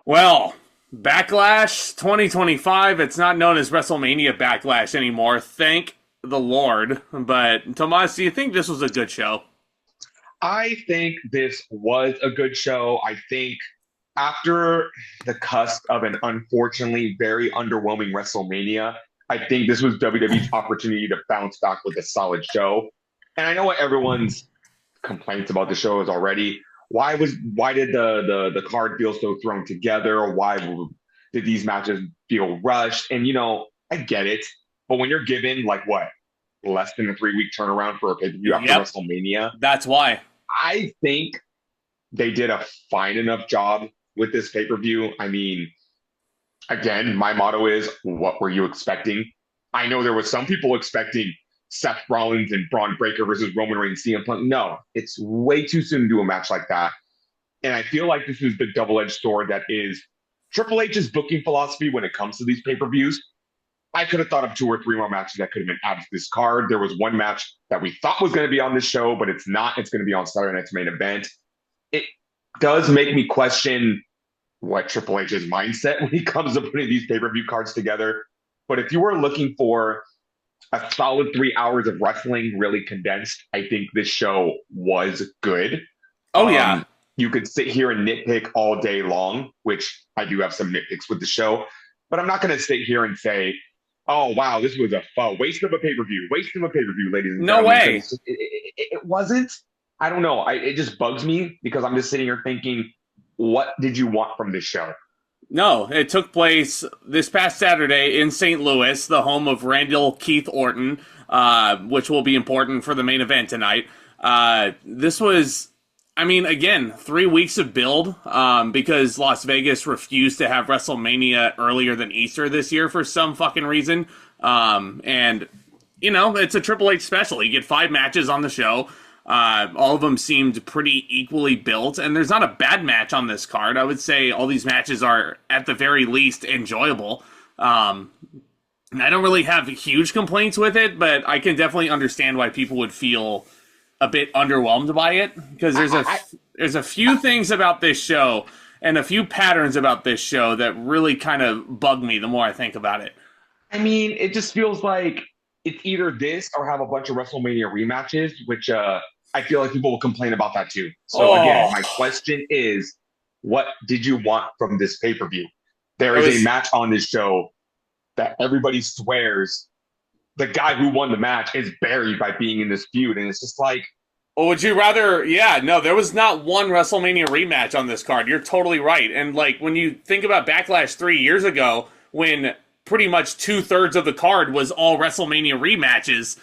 Well, Backlash 2025, it's not known as WrestleMania Backlash anymore. Thank the Lord. But, Tomas, do you think this was a good show? I think this was a good show. I think after the cusp of an unfortunately very underwhelming WrestleMania, I think this was WWE's opportunity to bounce back with a solid show. And I know what everyone's complaints about the show is already. Why did the card feel so thrown together? Why did these matches feel rushed? And I get it, but when you're given like what less than a 3 week turnaround for a pay per view after Yep, WrestleMania, that's why. I think they did a fine enough job with this pay per view. I mean, again, my motto is, what were you expecting? I know there was some people expecting Seth Rollins and Braun Breaker versus Roman Reigns, CM Punk. No, it's way too soon to do a match like that. And I feel like this is the double-edged sword that is Triple H's booking philosophy when it comes to these pay-per-views. I could have thought of two or three more matches that could have been added to this card. There was one match that we thought was going to be on this show, but it's not. It's going to be on Saturday Night's main event. It does make me question what Triple H's mindset when he comes to putting these pay-per-view cards together. But if you were looking for a solid 3 hours of wrestling, really condensed, I think this show was good. Oh, yeah. You could sit here and nitpick all day long, which I do have some nitpicks with the show, but I'm not going to sit here and say, oh, wow, this was a waste of a pay-per-view, ladies and No gentlemen. way. It wasn't. I don't know. It just bugs me because I'm just sitting here thinking, what did you want from this show? No, it took place this past Saturday in St. Louis, the home of Randall Keith Orton, which will be important for the main event tonight. This was, I mean, again, 3 weeks of build because Las Vegas refused to have WrestleMania earlier than Easter this year for some fucking reason. And, it's a Triple H special. You get 5 matches on the show. All of them seemed pretty equally built, and there's not a bad match on this card. I would say all these matches are, at the very least, enjoyable. I don't really have huge complaints with it, but I can definitely understand why people would feel a bit underwhelmed by it, because there's a few things about this show and a few patterns about this show that really kind of bug me the more I think about it. I mean, it just feels like it's either this or have a bunch of WrestleMania rematches, which I feel like people will complain about that too. So again, my question is, what did you want from this pay-per-view? There is a match on this show that everybody swears the guy who won the match is buried by being in this feud. And it's just like, well, would you rather? Yeah, no, there was not one WrestleMania rematch on this card. You're totally right. And like when you think about Backlash 3 years ago, when pretty much 2/3 of the card was all WrestleMania rematches,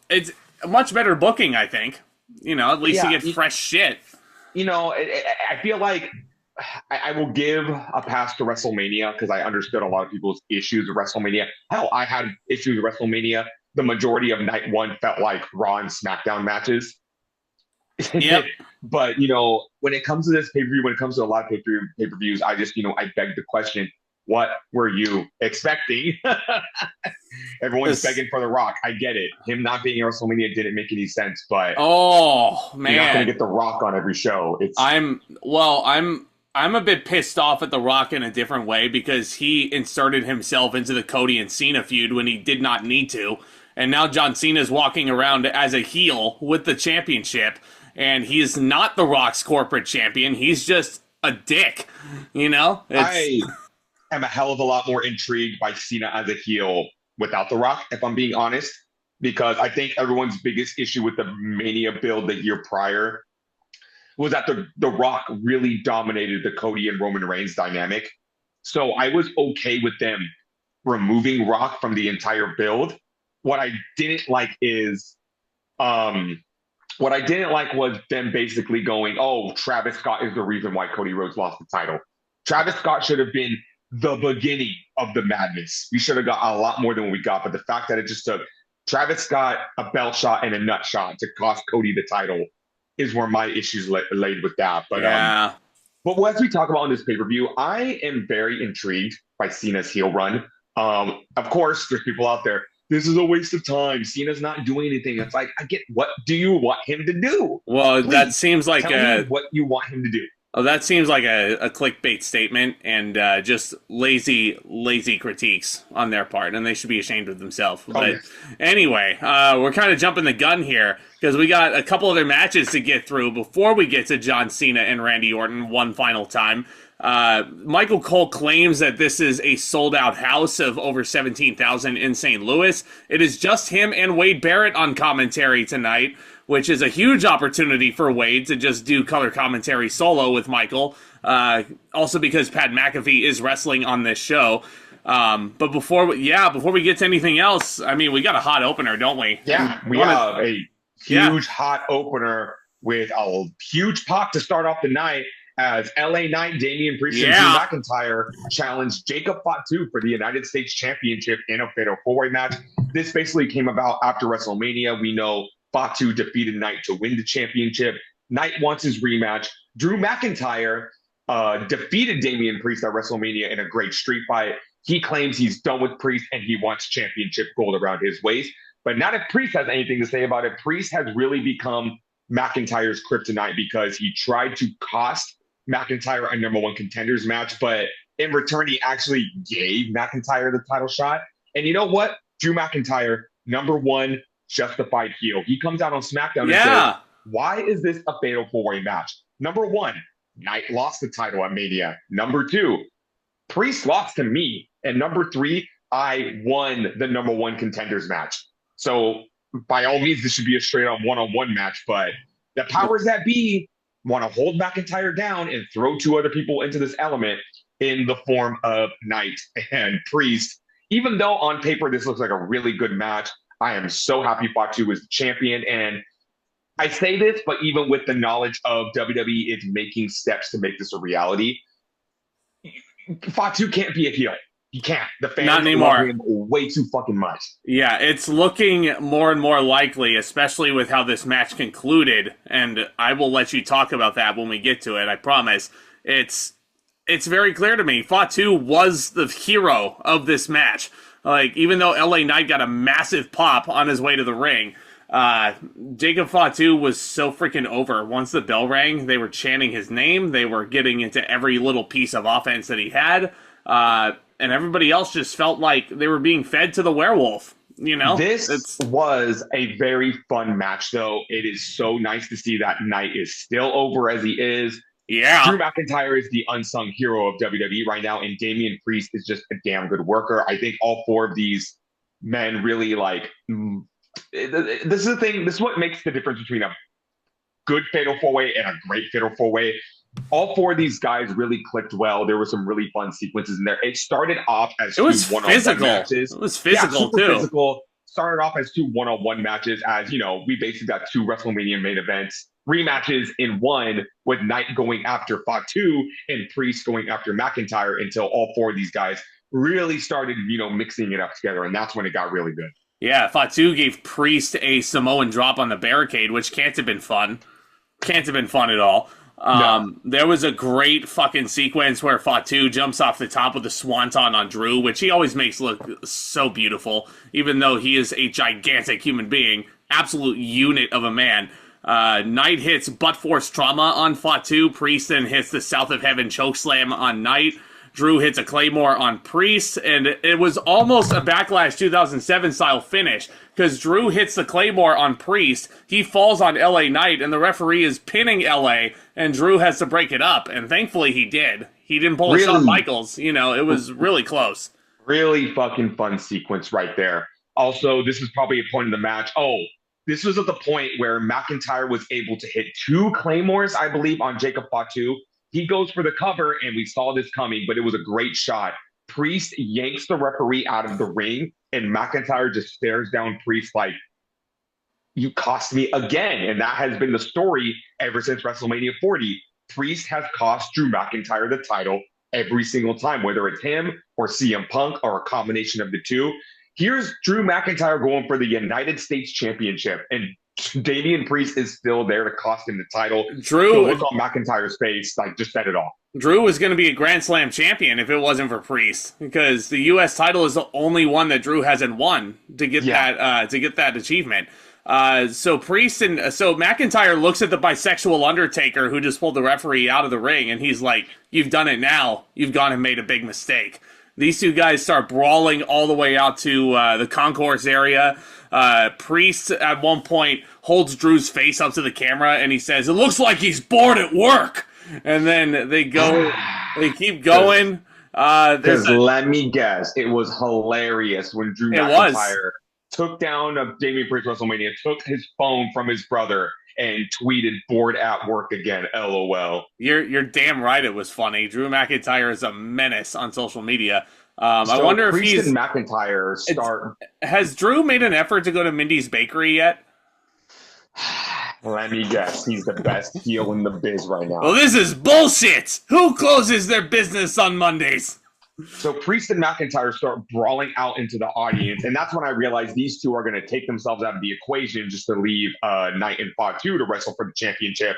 it's a much better booking, I think. At least you get fresh shit. I feel like I will give a pass to WrestleMania because I understood a lot of people's issues with WrestleMania. Hell, I had issues with WrestleMania. The majority of night one felt like Raw and SmackDown matches. Yep. But, when it comes to this pay-per-view, when it comes to a lot of pay-per-views, I just, I beg the question, what were you expecting? Everyone's begging for The Rock. I get it. Him not being in WrestleMania didn't make any sense, but oh man, you're not going to get The Rock on every show. I'm a bit pissed off at The Rock in a different way because he inserted himself into the Cody and Cena feud when he did not need to. And now John Cena's walking around as a heel with the championship, and he is not The Rock's corporate champion. He's just a dick, I am a hell of a lot more intrigued by Cena as a heel without The Rock, if I'm being honest, because I think everyone's biggest issue with the Mania build the year prior was that the Rock really dominated the Cody and Roman Reigns dynamic. So I was okay with them removing Rock from the entire build. What I didn't like was them basically going, oh, Travis Scott is the reason why Cody Rhodes lost the title. Travis Scott should have been the beginning of the madness. We should have got a lot more than what we got. But the fact that it just took Travis Scott, a belt shot, and a nut shot to cost Cody the title is where my issues laid with that. But yeah. But as we talk about on this pay-per-view, I am very intrigued by Cena's heel run. Of course, there's people out there, this is a waste of time. Cena's not doing anything. It's like, I get, what do you want him to do? Well, Please, that seems like tell me what you want him to do. Oh, that seems like a clickbait statement and just lazy critiques on their part, and they should be ashamed of themselves. Oh, But yes. anyway, we're kind of jumping the gun here because we got a couple other matches to get through before we get to John Cena and Randy Orton one final time. Michael Cole claims that this is a sold-out house of over 17,000 in St. Louis. It is just him and Wade Barrett on commentary tonight, which is a huge opportunity for Wade to just do color commentary solo with Michael. Also because Pat McAfee is wrestling on this show. But before we get to anything else, I mean, we got a hot opener, don't we? Yeah, we have a huge hot opener with a huge pop to start off the night as LA Knight, Damian Priest, and Drew McIntyre challenged Jacob Fatu for the United States Championship in a fatal four-way match. This basically came about after WrestleMania. We know Fatu defeated Knight to win the championship. Knight wants his rematch. Drew McIntyre defeated Damian Priest at WrestleMania in a great street fight. He claims he's done with Priest and he wants championship gold around his waist. But not if Priest has anything to say about it. Priest has really become McIntyre's kryptonite because he tried to cost McIntyre a number one contenders match, but in return, he actually gave McIntyre the title shot. And you know what? Drew McIntyre, number one, justified heel. He comes out on SmackDown and says, why is this a fatal four-way match? Number one, Knight lost the title at Mania. Number two, Priest lost to me. And number three, I won the number one contenders match. So by all means, this should be a straight-up one-on-one match, but the powers that be want to hold McIntyre down and throw two other people into this element in the form of Knight and Priest. Even though on paper this looks like a really good match, I am so happy Fatu is the champion. And I say this, but even with the knowledge of WWE is making steps to make this a reality, Fatu can't be a heel. He can't. The fans not anymore. love him way too fucking much. Yeah, it's looking more and more likely, especially with how this match concluded, and I will let you talk about that when we get to it, I promise. It's very clear to me, Fatu was the hero of this match. Like, even though LA Knight got a massive pop on his way to the ring, Jacob Fatu was so freaking over. Once the bell rang, they were chanting his name, they were getting into every little piece of offense that he had, and everybody else just felt like they were being fed to the werewolf, you know? This was a very fun match, though. It is so nice to see that Knight is still over as he is. Yeah. Drew McIntyre is the unsung hero of WWE right now, and Damian Priest is just a damn good worker. I think all four of these men really, this is the thing. This is what makes the difference between a good fatal four-way and a great fatal four-way. All four of these guys really clicked well. There were some really fun sequences in there. It started off as two one-on-one matches. It was physical, too. Physical. Started off as two one-on-one matches, as, you know, we basically got two WrestleMania main events, rematches in one, with Knight going after Fatu and Priest going after McIntyre, until all four of these guys really started, you know, mixing it up together, and that's when it got really good. Yeah, Fatu gave Priest a Samoan drop on the barricade, which can't have been fun. Can't have been fun at all. No. There was a great fucking sequence where Fatu jumps off the top with the swanton on Drew, which he always makes look so beautiful, even though he is a gigantic human being, absolute unit of a man. Knight hits butt force trauma on Fatu. Priest then hits the South of Heaven chokeslam on Knight. Drew hits a Claymore on Priest, and it was almost a Backlash 2007 style finish, because Drew hits the Claymore on Priest, he falls on LA Knight, and the referee is pinning LA, and Drew has to break it up, and thankfully he did. He didn't pull a Shawn Michaels, you know, it was really close. Really fucking fun sequence right there. Also, this is probably a point in the match. This was at the point where McIntyre was able to hit two Claymores, I believe, on Jacob Fatu. He goes for the cover, and we saw this coming, but it was a great shot. Priest yanks the referee out of the ring, and McIntyre just stares down Priest like, you cost me again. And that has been the story ever since WrestleMania 40. Priest has cost Drew McIntyre the title every single time, whether it's him or CM Punk or a combination of the two. Here's Drew McIntyre going for the United States Championship, and Damian Priest is still there to cost him the title. Drew, the look on McIntyre's face, like, just said it all. Drew was going to be a Grand Slam champion if it wasn't for Priest, because the U.S. title is the only one that Drew hasn't won to get that achievement. So Priest and so McIntyre looks at the bisexual Undertaker who just pulled the referee out of the ring, and he's like, "You've done it now. You've gone and made a big mistake." These two guys start brawling all the way out to the concourse area. Priest at one point holds Drew's face up to the camera, and he says, "It looks like he's bored at work." And then they keep going. Because let me guess, it was hilarious when Drew McIntyre took down Damian Priest WrestleMania, took his phone from his brother, and tweeted "bored at work again." LOL. You're damn right. It was funny. Drew McIntyre is a menace on social media. So I wonder if Priest and McIntyre start. Has Drew made an effort to go to Mindy's Bakery yet? Let me guess, he's the best heel in the biz right now. Well, this is bullshit! Who closes their business on Mondays? So Priest and McIntyre start brawling out into the audience, and that's when I realized these two are going to take themselves out of the equation just to leave Knight and Fatu to wrestle for the championship.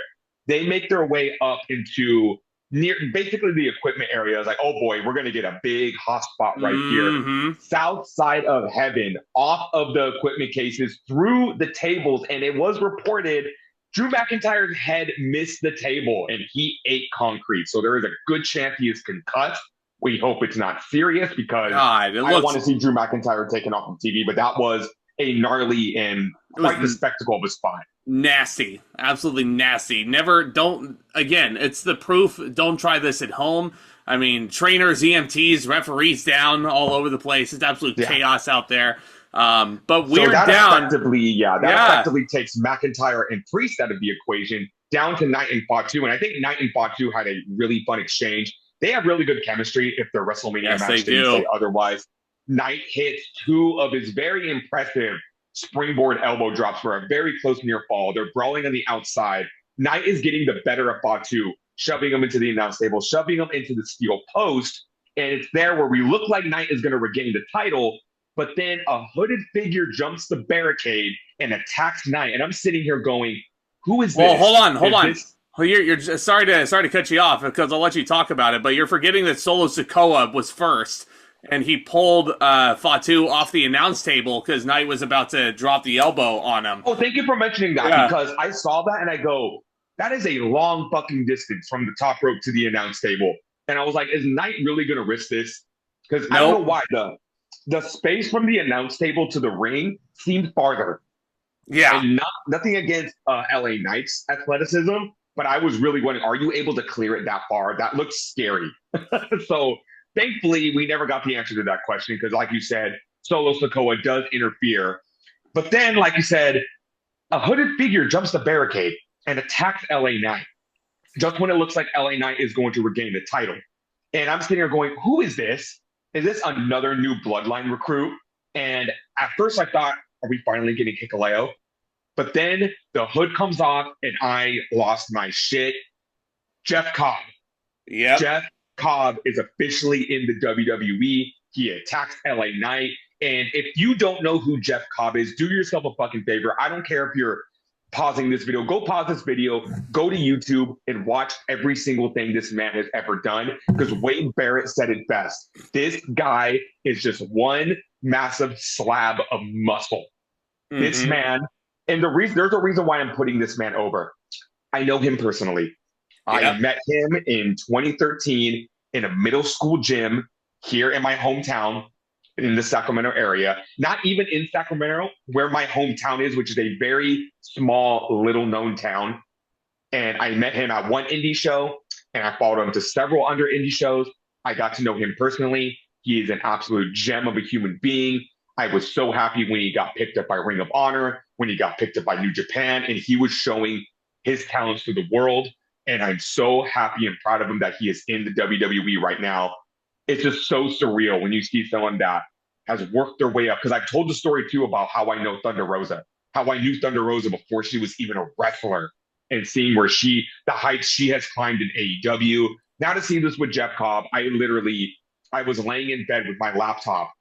They make their way up into near basically the equipment area. I was like, oh boy, we're going to get a big hot spot right here. South side of heaven, off of the equipment cases, through the tables. And it was reported Drew McIntyre's head missed the table and he ate concrete. So there is a good chance he is concussed. We hope it's not serious because I want to see Drew McIntyre taken off of TV, but that was a gnarly and quite the spectacle of a spot. Nasty. Absolutely nasty. Again, it's the proof. Don't try this at home. I mean, trainers, EMTs, referees down all over the place. It's absolute chaos out there. But we're down. Effectively takes McIntyre and Priest out of the equation, down to Knight and Fatu. And I think Knight and Fatu had a really fun exchange. They have really good chemistry if their WrestleMania match didn't say otherwise. Knight hits two of his very impressive springboard elbow drops for a very close near fall. They're brawling on the outside. Knight is getting the better of Fatu, shoving him into the announce table, shoving him into the steel post. And it's there where we look like Knight is going to regain the title. But then a hooded figure jumps the barricade and attacks Knight. And I'm sitting here going, who is this? Well, hold on. You're just, sorry to cut you off because I'll let you talk about it, but you're forgetting that Solo Sikoa was first, and he pulled Fatu off the announce table because Knight was about to drop the elbow on him. Oh, thank you for mentioning that because I saw that and I go, that is a long fucking distance from the top rope to the announce table. And I was like, is Knight really going to risk this? Because I don't know why. The space from the announce table to the ring seemed farther. Yeah. And nothing against LA Knight's athleticism, but I was really wondering, are you able to clear it that far? That looks scary. So thankfully, we never got the answer to that question because, like you said, Solo Sikoa does interfere. But then, like you said, a hooded figure jumps the barricade and attacks LA Knight just when it looks like LA Knight is going to regain the title. And I'm sitting here going, who is this? Is this another new Bloodline recruit? And at first I thought, are we finally getting Hikuleo? But then the hood comes off and I lost my shit. Jeff Cobb. Yeah. Jeff Cobb is officially in the WWE. He attacks LA Knight. And if you don't know who Jeff Cobb is, do yourself a fucking favor. I don't care if you're pausing this video. Go pause this video. Go to YouTube and watch every single thing this man has ever done. Because Wade Barrett said it best. This guy is just one massive slab of muscle. Mm-hmm. This man, and there's a reason why I'm putting this man over. I know him personally. I met him in 2013 in a middle school gym here in my hometown in the Sacramento area. Not even in Sacramento, where my hometown is, which is a very small, little-known town. And I met him at one indie show, and I followed him to several other indie shows. I got to know him personally. He is an absolute gem of a human being. I was so happy when he got picked up by Ring of Honor, when he got picked up by New Japan, and he was showing his talents to the world. And I'm so happy and proud of him that he is in the WWE right now. It's just so surreal when you see someone that has worked their way up. Because I've told the story, too, about how I know Thunder Rosa, how I knew Thunder Rosa before she was even a wrestler, and seeing where the heights she has climbed in AEW. Now to see this with Jeff Cobb, I was laying in bed with my laptop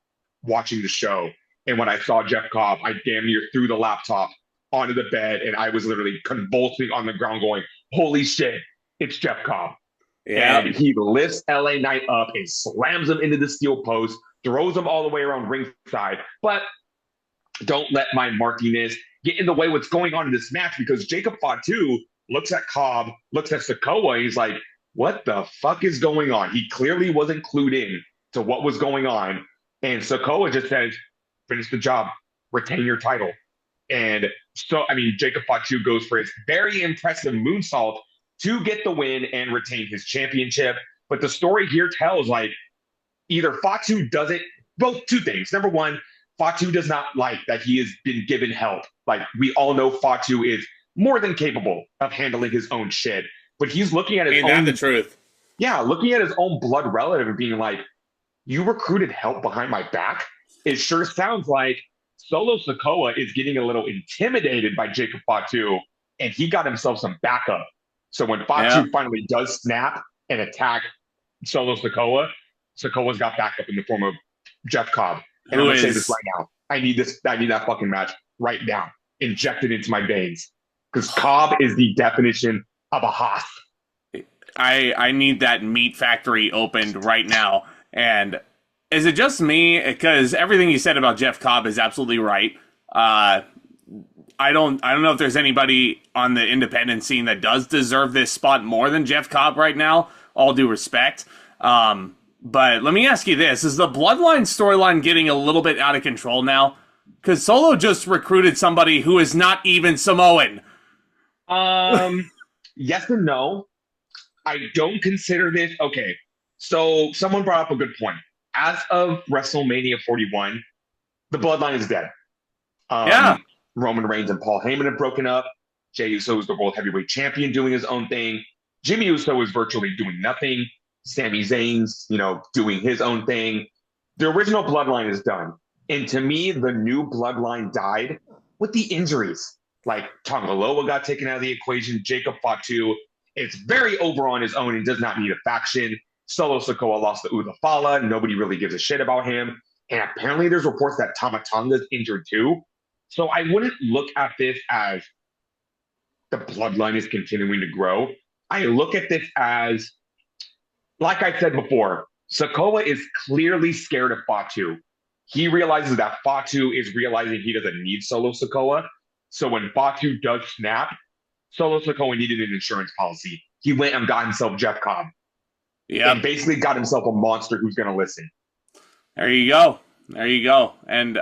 watching the show. And when I saw Jeff Cobb, I damn near threw the laptop onto the bed, and I was literally convulsing on the ground going, holy shit, it's Jeff Cobb. Yeah. And he lifts LA Knight up and slams him into the steel post, throws him all the way around ringside. But don't let my markiness get in the way of what's going on in this match, because Jacob Fatu looks at Cobb, looks at Sikoa, and he's like, what the fuck is going on? He clearly wasn't clued in to what was going on. And Sikoa just says, finish the job, retain your title. And so, I mean, Jacob Fatu goes for his very impressive moonsault to get the win and retain his championship. But the story here tells, like, either Fatu doesn't, both two things. Number one, Fatu does not like that he has been given help. Like, we all know Fatu is more than capable of handling his own shit. But he's looking at his own... Ain't that the truth? Yeah, looking at his own blood relative and being like, you recruited help behind my back? It sure sounds like Solo Sikoa is getting a little intimidated by Jacob Fatu, and he got himself some backup. So when Fatu finally does snap and attack Solo Sikoa, Sikoa's got backup in the form of Jeff Cobb. And I'm going to say this right now. I need that fucking match right now. Inject it into my veins. Because Cobb is the definition of a Haas. I need that meat factory opened right now. And is it just me? Because everything you said about Jeff Cobb is absolutely right. I don't know if there's anybody on the independent scene that does deserve this spot more than Jeff Cobb right now. All due respect. But let me ask you this. Is the Bloodline storyline getting a little bit out of control now? Because Solo just recruited somebody who is not even Samoan. Yes and no. I don't consider this... Okay, so someone brought up a good point. As of WrestleMania 41, the Bloodline is dead. Roman Reigns and Paul Heyman have broken up. Jey Uso is the World Heavyweight Champion doing his own thing. Jimmy Uso is virtually doing nothing. Sami Zayn's, doing his own thing. The original Bloodline is done. And to me, the new Bloodline died with the injuries. Like, Tonga Loa got taken out of the equation. Jacob Fatu is very over on his own and does not need a faction. Solo Sikoa lost to Udafala. Nobody really gives a shit about him. And apparently there's reports that Tama Tonga's injured too. So I wouldn't look at this as the Bloodline is continuing to grow. I look at this as, like I said before, Sikoa is clearly scared of Fatu. He realizes that Fatu is realizing he doesn't need Solo Sikoa. So when Fatu does snap, Solo Sikoa needed an insurance policy. He went and got himself Jeff Cobb. Yeah. And basically got himself a monster who's going to listen. There you go. And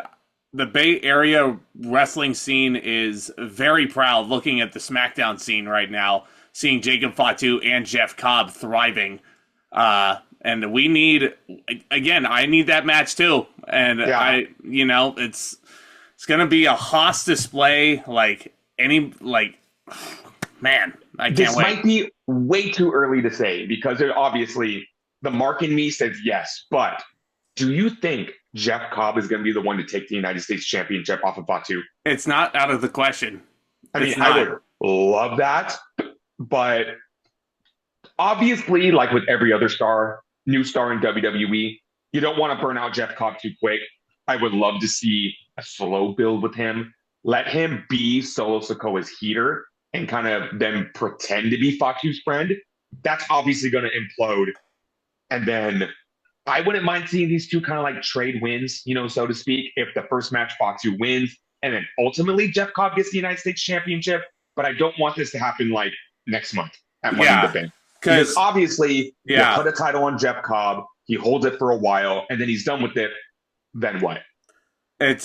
the Bay Area wrestling scene is very proud looking at the SmackDown scene right now, seeing Jacob Fatu and Jeff Cobb thriving. And we need, again, I need that match too. And it's going to be a Haas display man, I can't wait. This might be way too early to say because obviously the mark in me says yes, but do you think Jeff Cobb is going to be the one to take the United States Championship off of Fatu? It's not out of the question. I would love that, but obviously, like with every other new star in WWE, you don't want to burn out Jeff Cobb too quick. I would love to see a slow build with him. Let him be Solo Sikoa's heater and kind of then pretend to be Fatu's friend. That's obviously going to implode. And then I wouldn't mind seeing these two kind of like trade wins, so to speak, if the first match Fatu wins and then ultimately Jeff Cobb gets the United States Championship. But I don't want this to happen like next month at Money in the Bank. Because obviously, you put a title on Jeff Cobb, he holds it for a while, and then he's done with it. Then what? That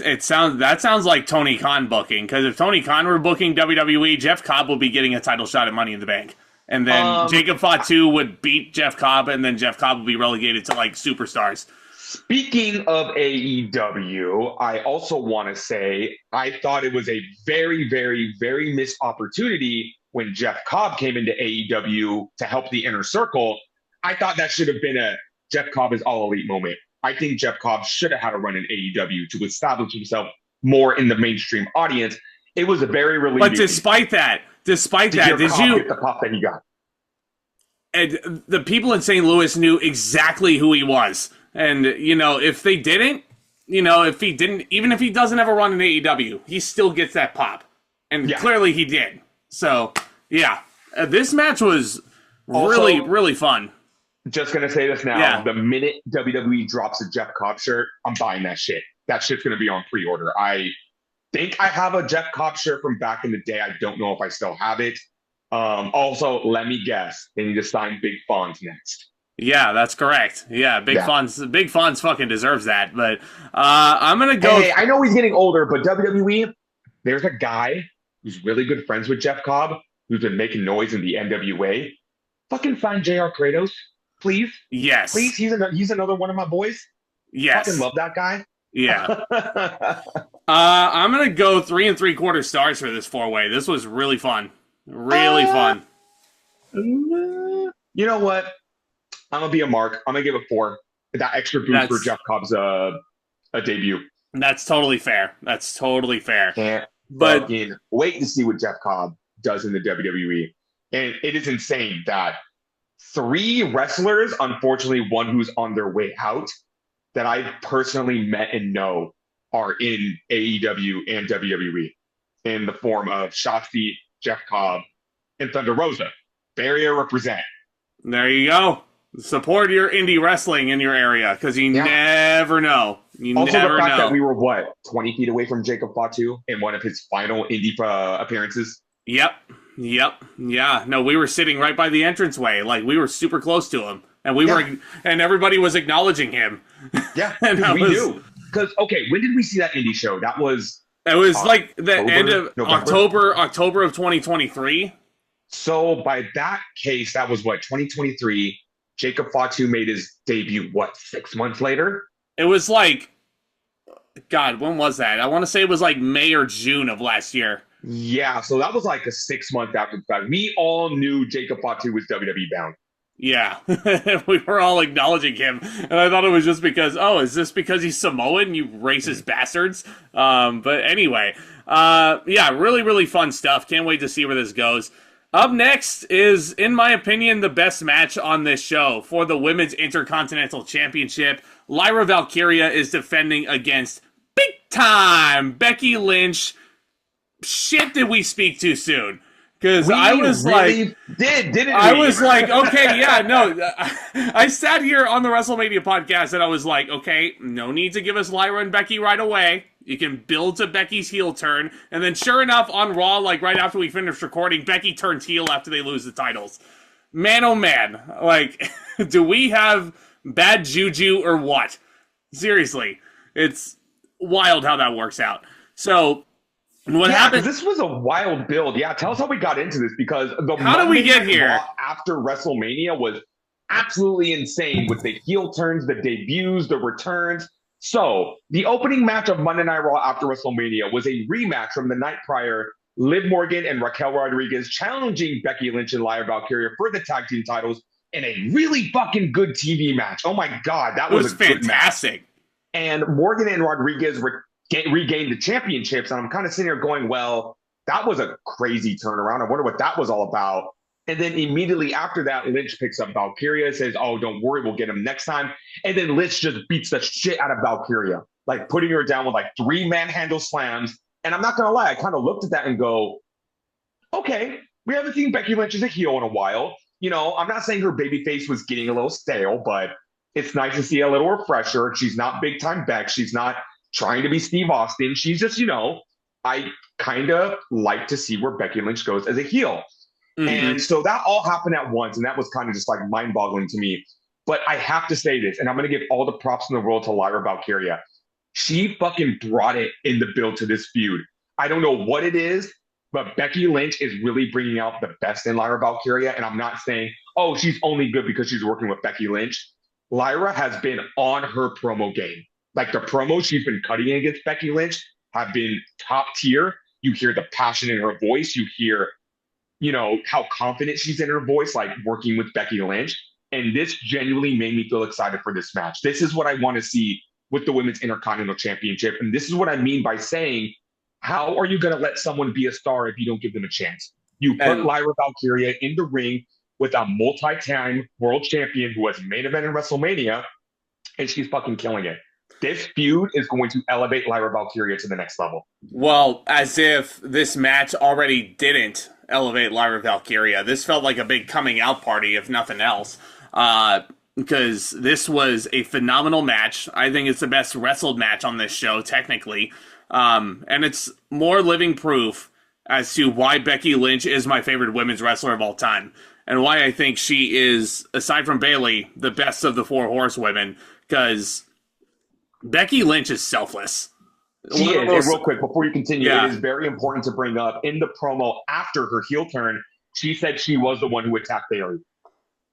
sounds like Tony Khan booking. Because if Tony Khan were booking WWE, Jeff Cobb would be getting a title shot at Money in the Bank, and then Jacob Fatu would beat Jeff Cobb, and then Jeff Cobb would be relegated to like superstars. Speaking of AEW, I also want to say I thought it was a very, very, very missed opportunity when Jeff Cobb came into AEW to help the Inner Circle. I thought that should have been a Jeff Cobb is all elite moment. I think Jeff Cobb should have had a run in AEW to establish himself more in the mainstream audience. It was a very relieving. But despite that, did you get the pop that he got? And the people in St. Louis knew exactly who he was. And, if they didn't, even if he doesn't have a run in AEW, he still gets that pop. And clearly he did. So, this match was really, really fun. Just going to say this now. Yeah. The minute WWE drops a Jeff Cobb shirt, I'm buying that shit. That shit's going to be on pre-order. think I have a Jeff Cobb shirt from back in the day. I don't know if I still have it. Also, let me guess. They need to sign Big Fonz next. Yeah, that's correct. Yeah, Big Yeah. Fonz fucking deserves that. But I'm gonna go. Hey, I know he's getting older, but WWE, there's a guy who's really good friends with Jeff Cobb, who's been making noise in the NWA. Fucking sign JR Kratos, please. Yes. Please, he's another one of my boys. Yes. Fucking love that guy. Yeah. I'm gonna go 3 3/4 stars for this 4-way. This was really fun. Really fun. You know what? I'm gonna be a mark. I'm gonna give it 4. That extra boost for Jeff Cobb's a debut. That's totally fair. That's totally fair. Can't But fucking wait to see what Jeff Cobb does in the WWE. And it is insane that 3 wrestlers, unfortunately, one who's on their way out, that I personally met and know are in AEW and WWE in the form of Shotzi, Jeff Cobb, and Thunder Rosa. Bay Area represent. there you go. Support your indie wrestling in your area, because you never know. You Also, never the fact know. that we were, 20 feet away from Jacob Fatu in one of his final indie appearances? Yep. Yeah. No, we were sitting right by the entranceway. Like, we were super close to him. And and everybody was acknowledging him. Yeah, And we knew. Because, okay, when did we see that indie show? That was... It was like the end of November? October of 2023. So by that case, that was 2023. Jacob Fatu made his debut, 6 months later? It was like, God, when was that? I want to say it was like May or June of last year. Yeah, so that was like a 6 month after the fact. We all knew Jacob Fatu was WWE bound. Yeah, we were all acknowledging him, and I thought it was just because, is this because he's Samoan, you racist bastards? But anyway, yeah, really, really fun stuff. Can't wait to see where this goes. Up next is, in my opinion, the best match on this show for the Women's Intercontinental Championship. Lyra Valkyria is defending against big time Becky Lynch. Shit, did we speak too soon? Because I was really didn't we? I was like, okay, yeah, no. I sat here on the WrestleMania podcast and I was like, okay, no need to give us Lyra and Becky right away. You can build to Becky's heel turn. And then sure enough, on Raw, like right after we finished recording, Becky turns heel after they lose the titles. Man, oh man. Like, do we have bad juju or what? Seriously. It's wild how that works out. So... what happened? This was a wild build. Yeah, tell us how we got into this, because how did we get here after WrestleMania was absolutely insane with the heel turns, the debuts, the returns. So the opening match of Monday Night Raw after WrestleMania was a rematch from the night prior. Liv Morgan and Raquel Rodriguez challenging Becky Lynch and Lyra Valkyria for the tag team titles in a really fucking good TV match. Oh my God, that was a fantastic. Good match. And Morgan and Rodriguez regained the championships, and I'm kind of sitting here going, well, that was a crazy turnaround. I wonder what that was all about. And then immediately after that, Lynch picks up Valkyria, says, oh, don't worry, we'll get him next time. And then Lynch just beats the shit out of Valkyria, like putting her down with like 3 manhandle slams. And I'm not going to lie, I kind of looked at that and go, okay, we haven't seen Becky Lynch as a heel in a while. You know, I'm not saying her babyface was getting a little stale, but it's nice to see a little refresher. She's not big time Beck. She's not trying to be Steve Austin. She's just, I kind of like to see where Becky Lynch goes as a heel. Mm-hmm. And so that all happened at once, and that was kind of just like mind-boggling to me. But I have to say this, and I'm going to give all the props in the world to Lyra Valkyria. She fucking brought it in the build to this feud. I don't know what it is, but Becky Lynch is really bringing out the best in Lyra Valkyria. And I'm not saying, oh, she's only good because she's working with Becky Lynch. Lyra has been on her promo game. Like, the promos she's been cutting against Becky Lynch have been top tier. You hear the passion in her voice. You hear, how confident she's in her voice, like working with Becky Lynch. And this genuinely made me feel excited for this match. This is what I want to see with the Women's Intercontinental Championship. And this is what I mean by saying, how are you going to let someone be a star if you don't give them a chance? You put Lyra Valkyria in the ring with a multi-time world champion who has main event in WrestleMania, and she's fucking killing it. This feud is going to elevate Lyra Valkyria to the next level. Well, as if this match already didn't elevate Lyra Valkyria. This felt like a big coming out party, if nothing else. Because this was a phenomenal match. I think it's the best wrestled match on this show, technically. And it's more living proof as to why Becky Lynch is my favorite women's wrestler of all time. And why I think she is, aside from Bayley, the best of the 4 horsewomen. Because Becky Lynch is selfless. She is. And real quick, before you continue, Yeah. it is very important to bring up, in the promo after her heel turn, she said she was the one who attacked Bayley.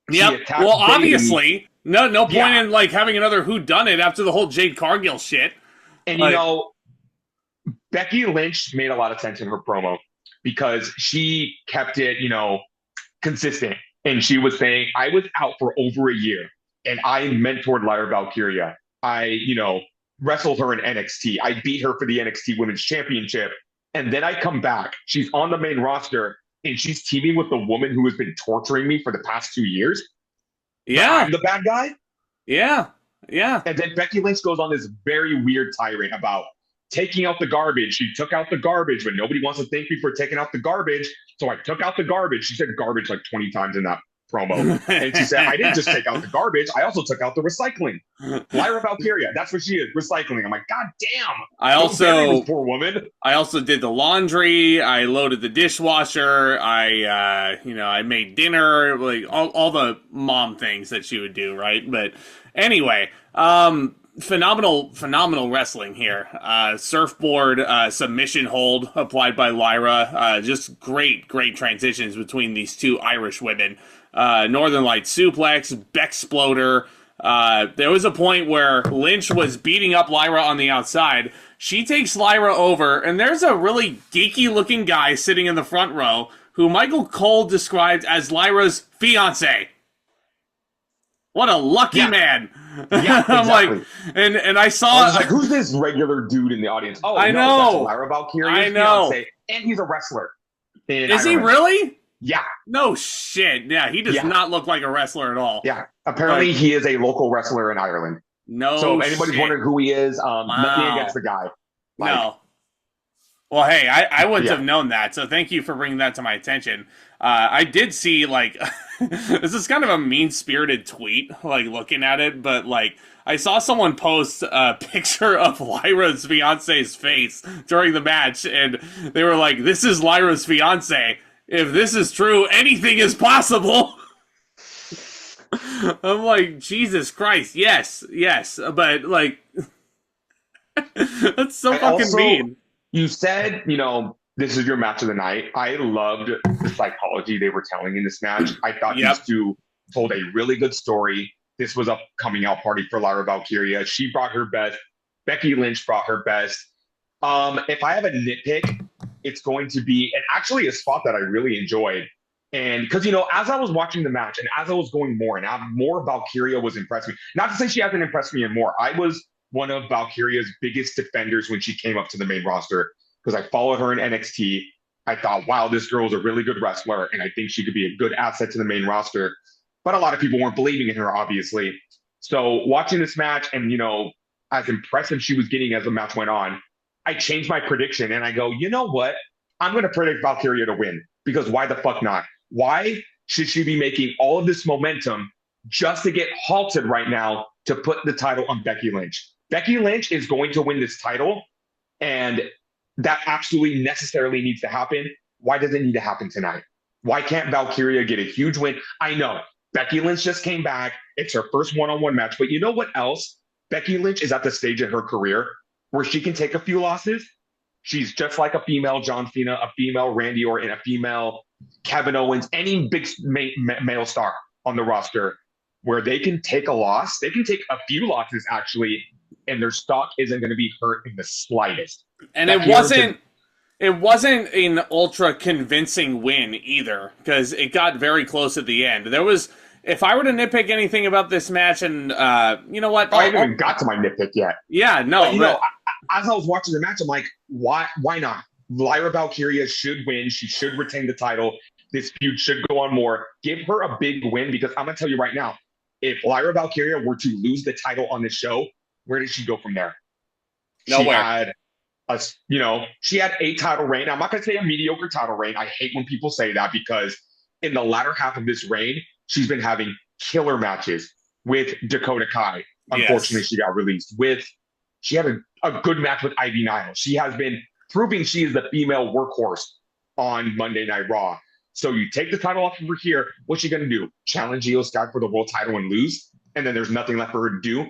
Yep. Well, obviously, no point in like having another whodunit after the whole Jade Cargill shit. And you know, Becky Lynch made a lot of sense in her promo because she kept it, you know, consistent. And she was saying, I was out for over a year and I mentored Lyra Valkyria. I, you know, wrestled her in NXT. I beat her for the NXT Women's Championship. And then I come back. She's on the main roster and she's teaming with the woman who has been torturing me for the past 2 years. Yeah. I'm the bad guy. Yeah. Yeah. And then Becky Lynch goes on this very weird tirade about taking out the garbage. She took out the garbage, but nobody wants to thank me for taking out the garbage. So I took out the garbage. She said garbage like 20 times in that promo. And she said, I didn't just take out the garbage. I also took out the recycling. Lyra Valkyria. That's what she is. Recycling. I'm like, God damn. I also, this poor woman. I also did the laundry. I loaded the dishwasher. I made dinner, like all the mom things that she would do. Right. But anyway, phenomenal wrestling here. Surfboard submission hold applied by Lyra. Just great transitions between these 2 Irish women. Northern Light suplex, Bexploder. There was a point where Lynch was beating up Lyra on the outside. She takes Lyra over, and there's a really geeky looking guy sitting in the front row who Michael Cole described as Lyra's fiance. What a lucky man. Yeah, exactly. I'm like, and I saw. I was like, who's this regular dude in the audience? Oh, I no, know. that's Lyra Valkyria's I know. fiance, and he's a wrestler. Is he really? Yeah. No shit. Yeah, he does not look like a wrestler at all. Yeah. Apparently, he is a local wrestler in Ireland. No. So if anybody's wondering who he is, nothing against the guy. No. Well, hey, I wouldn't have known that, so thank you for bringing that to my attention. I did see, like, this is kind of a mean-spirited tweet, like, looking at it, but, like, I saw someone post a picture of Lyra's fiance's face during the match, and they were like, this is Lyra's fiance. If this is true, anything is possible. I'm like, Jesus Christ, yes, but, like, that's so fucking mean. You said, you know, this is your match of the night. I loved the psychology they were telling in this match. I thought these 2 told a really good story. This was a coming out party for Lyra Valkyria. She brought her best. Becky Lynch brought her best. If I have a nitpick, it's going to be, and actually a spot that I really enjoyed. And because, you know, as I was watching the match and as I was going more Valkyria was impressing me. Not to say she hasn't impressed me in more. I was one of Valkyria's biggest defenders when she came up to the main roster because I followed her in NXT. I thought, wow, this girl is a really good wrestler, and I think she could be a good asset to the main roster. But a lot of people weren't believing in her, obviously. So watching this match and, you know, as impressive she was getting as the match went on, I changed my prediction, and I go, you know what? I'm going to predict Valkyria to win because why the fuck not? Why should she be making all of this momentum just to get halted right now to put the title on Becky Lynch? Becky Lynch is going to win this title, and that absolutely necessarily needs to happen. Why does it need to happen tonight? Why can't Valkyria get a huge win? I know Becky Lynch just came back. It's her first one-on-one match. But you know what else? Becky Lynch is at the stage in her career where she can take a few losses. She's just like a female John Cena, a female Randy Orton, a female Kevin Owens, any big male star on the roster where they can take a loss. They can take a few losses, actually, and their stock isn't going to be hurt in the slightest. And it wasn't an ultra convincing win either, because it got very close at the end. There was, if I were to nitpick anything about this match, and you know what? I haven't even got to my nitpick yet. Yeah, no. But, you know, as I was watching the match, I'm like, why not? Lyra Valkyria should win. She should retain the title. This feud should go on more. Give her a big win, because I'm going to tell you right now, if Lyra Valkyria were to lose the title on this show, where did she go from there? Nowhere. She had a title reign. I'm not going to say a mediocre title reign. I hate when people say that, because in the latter half of this reign, she's been having killer matches with Dakota Kai. Unfortunately, she got released. She had a good match with Ivy Nile. She has been proving she is the female workhorse on Monday Night Raw. So you take the title off of her here. What's she going to do? Challenge Io Sky for the world title and lose? And then there's nothing left for her to do?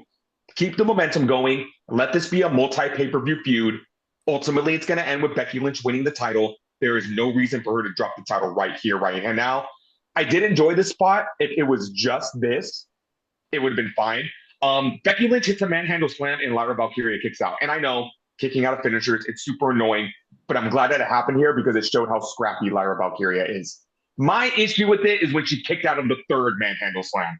Keep the momentum going. Let this be a multi-pay-per-view feud. Ultimately, it's going to end with Becky Lynch winning the title. There is no reason for her to drop the title right here, right now. I did enjoy this spot. If it was just this, it would have been fine. Becky Lynch hits a manhandle slam and Lyra Valkyria kicks out. And I know, kicking out of finishers, it's super annoying, but I'm glad that it happened here because it showed how scrappy Lyra Valkyria is. My issue with it is when she kicked out of the third manhandle slam.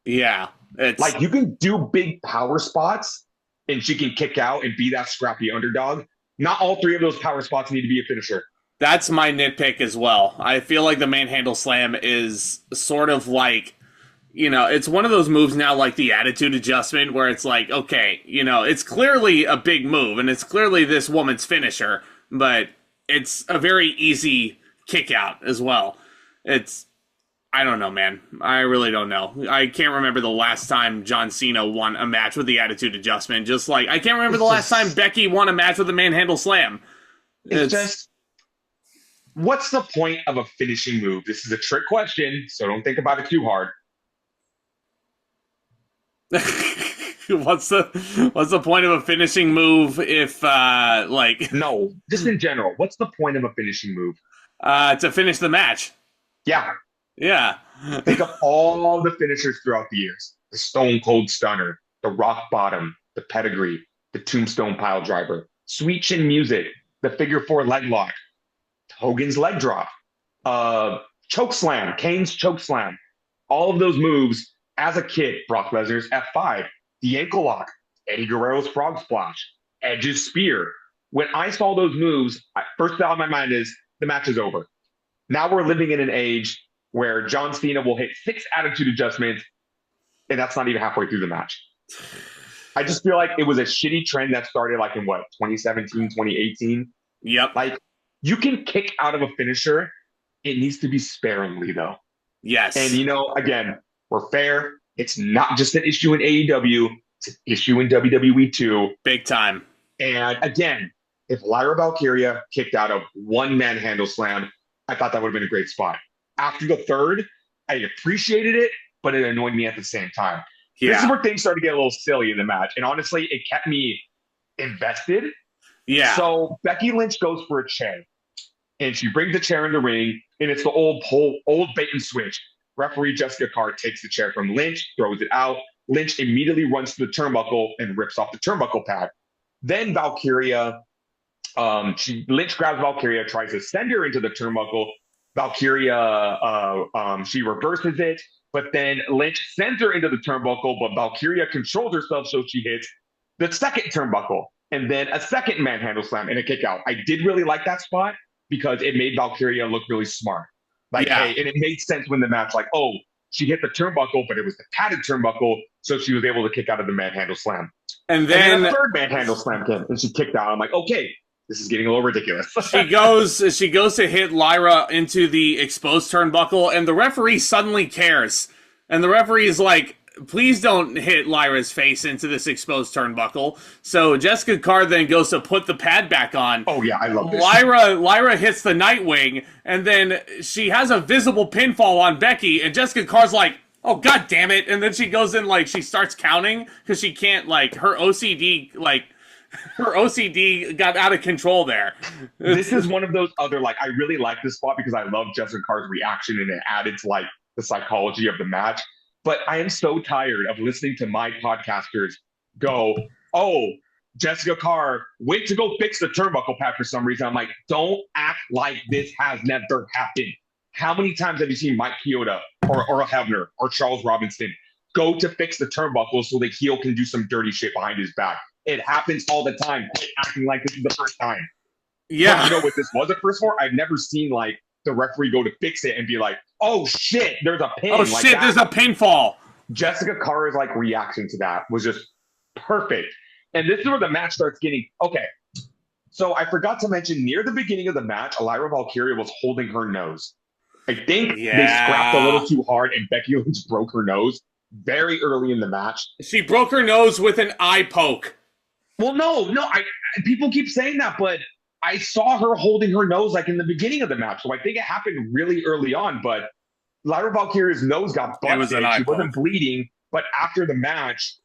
Yeah. It's like, you can do big power spots and she can kick out and be that scrappy underdog. Not all three of those power spots need to be a finisher. That's my nitpick as well. I feel like the manhandle slam is sort of like, you know, it's one of those moves now like the attitude adjustment where it's like, okay, you know, it's clearly a big move and it's clearly this woman's finisher, but it's a very easy kick out as well. I don't know, man. I really don't know. I can't remember the last time John Cena won a match with the attitude adjustment. Just like, I can't remember the last time Becky won a match with a manhandle slam. It's just, what's the point of a finishing move? This is a trick question, so don't think about it too hard. What's the point of a finishing move if No, just in general, what's the point of a finishing move? To finish the match. Yeah. Think of all the finishers throughout the years. The Stone Cold Stunner, the Rock Bottom, the Pedigree, the Tombstone Pile Driver, Sweet Chin Music, the Figure 4 Leg Lock, Hogan's Leg Drop, Choke Slam, Kane's Choke Slam. All of those moves, as a kid, Brock Lesnar's F5, the Ankle Lock, Eddie Guerrero's Frog Splash, Edge's Spear. When I saw those moves, first thought in my mind is, the match is over. Now we're living in an age where John Cena will hit 6 attitude adjustments, and that's not even halfway through the match. I just feel like it was a shitty trend that started like in 2017, 2018? Yep. Like, you can kick out of a finisher. It needs to be sparingly, though. Yes. And, you know, again, we're fair. It's not just an issue in AEW. It's an issue in WWE, too. Big time. And, again, if Lyra Valkyria kicked out of one manhandle slam, I thought that would have been a great spot. After the third, I appreciated it, but it annoyed me at the same time. Yeah. This is where things started to get a little silly in the match. And honestly, it kept me invested. Yeah. So Becky Lynch goes for a chair. And she brings the chair in the ring. And it's the old bait and switch. Referee Jessica Carr takes the chair from Lynch, throws it out. Lynch immediately runs to the turnbuckle and rips off the turnbuckle pad. Then Valkyria, Lynch grabs Valkyria, tries to send her into the turnbuckle. Valkyria, she reverses it, but then Lynch sends her into the turnbuckle, but Valkyria controls herself, so she hits the second turnbuckle, and then a second manhandle slam and a kick out. I did really like that spot because it made Valkyria look really smart. Hey, and it made sense when the match, she hit the turnbuckle, but it was the padded turnbuckle, so she was able to kick out of the manhandle slam. And then a third manhandle slam came, and she kicked out. I'm like, okay, this is getting a little ridiculous. She goes to hit Lyra into the exposed turnbuckle, and the referee suddenly cares. And the referee is like, please don't hit Lyra's face into this exposed turnbuckle. So Jessica Carr then goes to put the pad back on. Oh, yeah, I love this. Lyra hits the Nightwing, and then she has a visible pinfall on Becky, and Jessica Carr's like, oh, god damn it. And then she goes in, she starts counting, because she can't, her OCD, her OCD got out of control there. This is one of those other, I really like this spot because I love Jessica Carr's reaction and it added to, the psychology of the match. But I am so tired of listening to my podcasters go, oh, Jessica Carr, wait to go fix the turnbuckle pad for some reason. I'm like, don't act like this has never happened. How many times have you seen Mike Chioda or Earl Hebner or Charles Robinson go to fix the turnbuckle so the heel can do some dirty shit behind his back? It happens all the time. Quit acting like this is the first time. Yeah. But you know what this was the first for? I've never seen the referee go to fix it and be like, oh shit, there's a pin. Oh shit, there's a pinfall. Jessica Carr's reaction to that was just perfect. And this is where the match starts getting, okay. So I forgot to mention near the beginning of the match, Lyra Valkyria was holding her nose. I think they scrapped a little too hard and Becky Lynch broke her nose very early in the match. She broke her nose with an eye poke. Well, no, people keep saying that, but I saw her holding her nose like in the beginning of the match, so I think it happened really early on. But Lyra Valkyria's nose got It was an busted. eye She wasn't poke. bleeding, but after the match,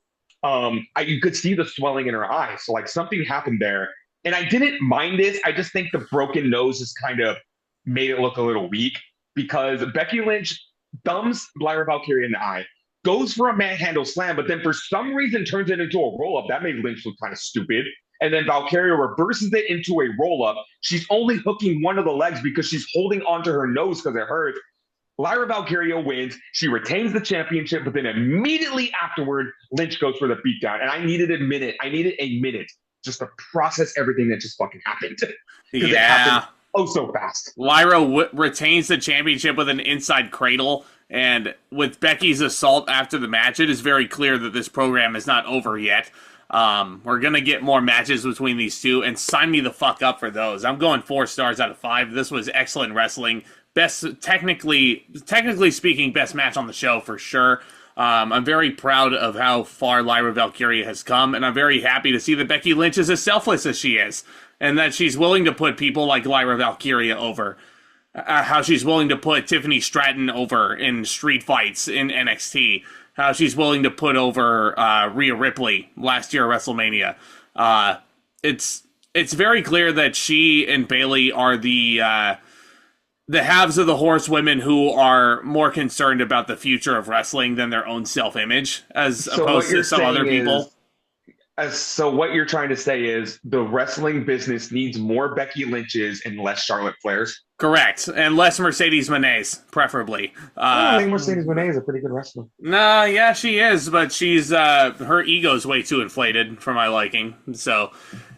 you could see the swelling in her eye. So like something happened there, and I didn't mind it. I just think the broken nose just kind of made it look a little weak because Becky Lynch thumbs Lyra Valkyria in the eye, goes for a manhandle slam, but then for some reason turns it into a roll up. That made Lynch look kind of stupid. And then Valkyria reverses it into a roll up. She's only hooking one of the legs because she's holding onto her nose because it hurts. Lyra Valkyria wins. She retains the championship, but then immediately afterward, Lynch goes for the beatdown. And I needed a minute. I needed a minute just to process everything that just fucking happened. Because it happened so fast. Lyra retains the championship with an inside cradle. And with Becky's assault after the match, it is very clear that this program is not over yet. We're going to get more matches between these two, and sign me the fuck up for those. I'm going 4 stars out of 5. This was excellent wrestling. Best, technically speaking, best match on the show for sure. I'm very proud of how far Lyra Valkyria has come, and I'm very happy to see that Becky Lynch is as selfless as she is, and that she's willing to put people like Lyra Valkyria over. How she's willing to put Tiffany Stratton over in street fights in NXT. How she's willing to put over Rhea Ripley last year at WrestleMania. It's very clear that she and Bayley are the halves of the horsewomen who are more concerned about the future of wrestling than their own self-image, as opposed to some other people. So what you're trying to say is the wrestling business needs more Becky Lynch's and less Charlotte Flair's? Correct. And less Mercedes Moné's, preferably. I think Mercedes Moné is a pretty good wrestler. Nah, yeah, she is, but she's her ego's way too inflated for my liking. So,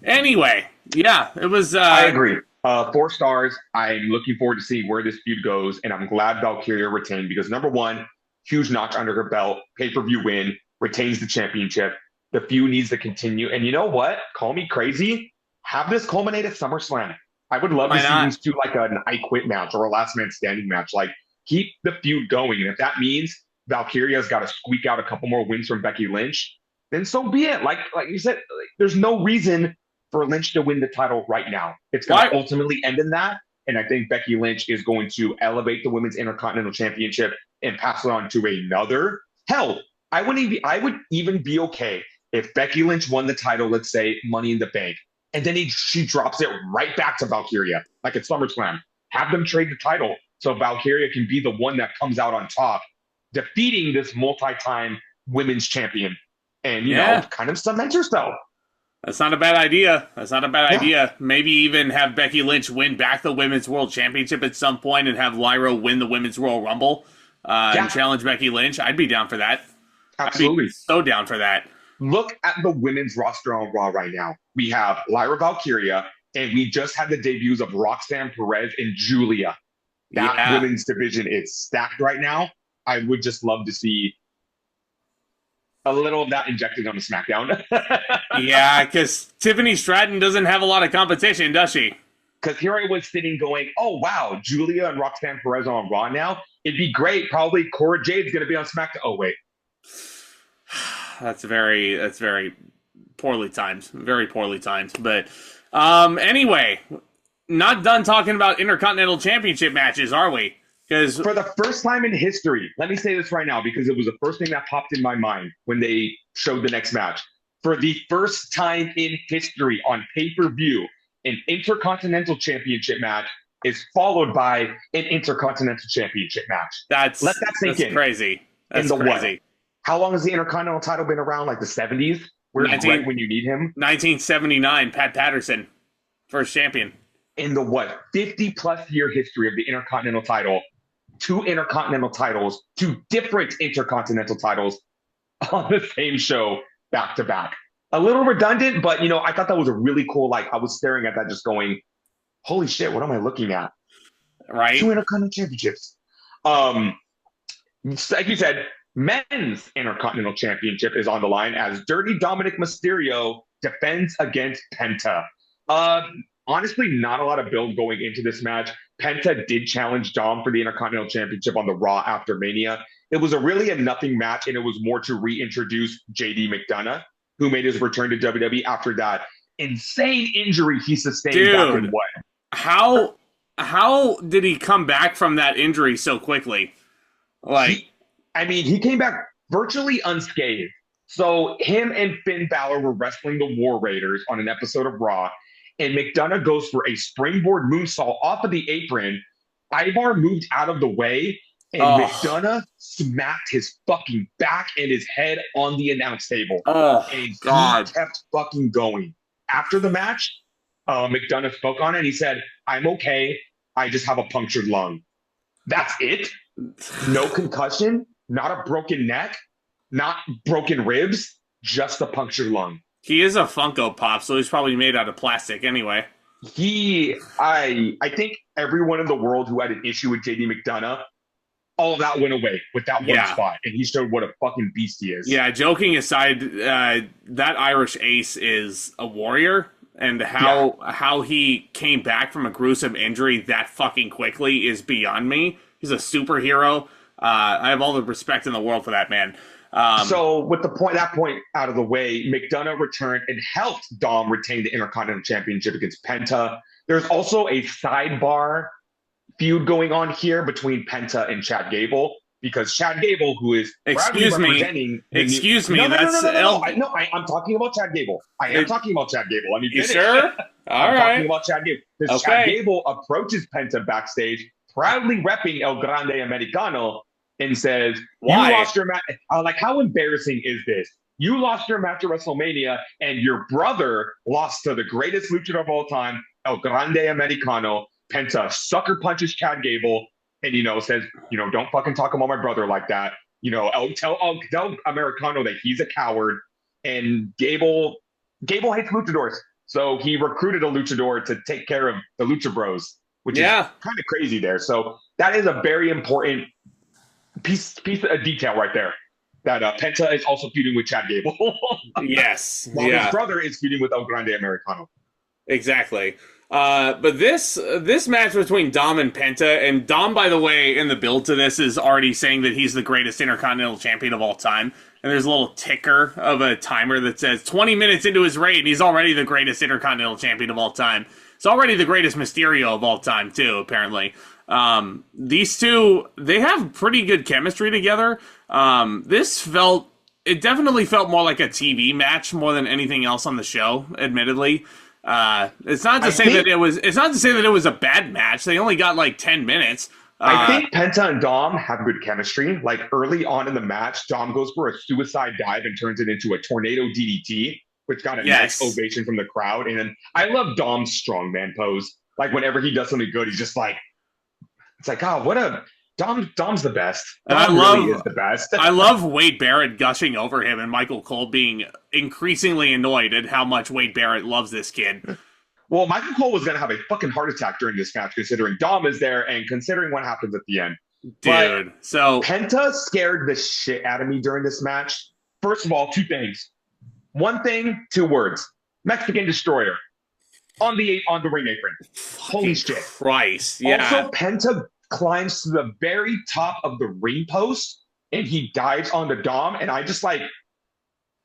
anyway, yeah, it was... I agree. 4 stars. I'm looking forward to seeing where this feud goes, and I'm glad Valkyria retained because, number one, huge notch under her belt, pay-per-view win, retains the championship. The feud needs to continue. And you know what? Call me crazy. Have this culminate at SummerSlam. I would love to see these two like an I Quit match or a last man standing match. Like, keep the feud going. And if that means Valkyria's got to squeak out a couple more wins from Becky Lynch, then so be it. Like you said, there's no reason for Lynch to win the title right now. It's going to ultimately end in that. And I think Becky Lynch is going to elevate the Women's Intercontinental Championship and pass it on to another. Hell, I would even be okay if Becky Lynch won the title, let's say Money in the Bank, and then she drops it right back to Valkyria, like at SummerSlam. Have them trade the title so Valkyria can be the one that comes out on top, defeating this multi-time women's champion and, you know, kind of cement herself. That's not a bad idea. Idea. Maybe even have Becky Lynch win back the Women's World Championship at some point and have Lyra win the Women's Royal Rumble and challenge Becky Lynch. I'd be down for that. Absolutely. I'd be so down for that. Look at the women's roster on Raw right now. We have Lyra Valkyria, and we just had the debuts of Roxanne Perez and Julia. That women's division is stacked right now. I would just love to see a little of that injected on the SmackDown. Yeah, because Tiffany Stratton doesn't have a lot of competition, does she? Because here I was sitting going, oh, wow, Julia and Roxanne Perez are on Raw now. It'd be great. Probably Cora Jade's going to be on SmackDown. Oh, wait. That's very poorly timed. Very poorly timed. But anyway, not done talking about Intercontinental Championship matches, are we? Because for the first time in history, let me say this right now because it was the first thing that popped in my mind when they showed the next match. For the first time in history on pay-per-view, an Intercontinental Championship match is followed by an Intercontinental Championship match. Let that sink in. Crazy. That's crazy. What? How long has the Intercontinental title been around? Like the 70s? Where's Brett when you need him? 1979, Pat Patterson, first champion. In the 50-plus year history of the Intercontinental title, 2 Intercontinental titles, 2 different Intercontinental titles on the same show back to back. A little redundant, but, you know, I thought that was a really cool, like, I was staring at that just going, holy shit, what am I looking at? Right. 2 Intercontinental championships. Like you said, Men's Intercontinental Championship is on the line as Dirty Dominik Mysterio defends against Penta. Honestly, not a lot of build going into this match. Penta did challenge Dom for the Intercontinental Championship on the Raw after Mania. It was a nothing match, and it was more to reintroduce JD McDonough. who made his return to WWE after that insane injury he sustained back in what? How did he come back from that injury so quickly? Like, he came back virtually unscathed. So him and Finn Balor were wrestling the War Raiders on an episode of Raw, and McDonough goes for a springboard moonsault off of the apron. Ivar moved out of the way, and McDonough smacked his fucking back and his head on the announce table. Oh, and God. He kept fucking going. After the match, McDonough spoke on it, and he said, "I'm okay. I just have a punctured lung." That's it. No concussion, not a broken neck, not broken ribs, just a punctured lung. He is a Funko Pop, so he's probably made out of plastic anyway. I think everyone in the world who had an issue with JD McDonough, all of that went away with that one spot, and he showed what a fucking beast he is. Yeah, joking aside, that Irish Ace is a warrior, and how he came back from a gruesome injury that fucking quickly is beyond me. He's a superhero. I have all the respect in the world for that man. So with that point out of the way, McDonough returned and helped Dom retain the Intercontinental Championship against Penta. There's also a sidebar feud going on here between Penta and Chad Gable, because Chad Gable, who is representing... Excuse me. I'm talking about Chad Gable. I am talking about Chad Gable. Let me finish. You sure? I'm talking about Chad Gable. Because Chad Gable approaches Penta backstage, proudly repping El Grande Americano, and says, "Why? You lost your match." Like, how embarrassing is this? You lost your match at WrestleMania, and your brother lost to the greatest luchador of all time, El Grande Americano. Penta sucker punches Chad Gable and, says, "Don't fucking talk about my brother like that." Tell Americano that he's a coward. And Gable hates luchadors. So he recruited a luchador to take care of the Lucha Bros, which is kind of crazy there. So that is a very important piece of detail right there, that Penta is also feuding with Chad Gable. Yes. While his brother is feuding with El Grande Americano. Exactly. But this match between Dom and Penta, and Dom, by the way, in the build to this is already saying that he's the greatest Intercontinental Champion of all time. And there's a little ticker of a timer that says 20 minutes into his reign, he's already the greatest Intercontinental Champion of all time. He's already the greatest Mysterio of all time, too, apparently. These two, they have pretty good chemistry together. It definitely felt more like a TV match more than anything else on the show, admittedly. It's not to say that it was a bad match. They only got like 10 minutes. I think Penta and Dom have good chemistry. Like, early on in the match, Dom goes for a suicide dive and turns it into a tornado DDT, which got a nice ovation from the crowd. And I love Dom's strongman pose. Like, whenever he does something good, he's just like, it's like, Dom's the best. Dom really is the best. I love Wade Barrett gushing over him and Michael Cole being increasingly annoyed at how much Wade Barrett loves this kid. Well, Michael Cole was going to have a fucking heart attack during this match, considering Dom is there and considering what happens at the end. Dude, so Penta scared the shit out of me during this match. First of all, two things. One thing, two words. Mexican Destroyer. On the ring apron. Holy shit. Christ, yeah. Also, Penta climbs to the very top of the ring post and he dives onto Dom, and I just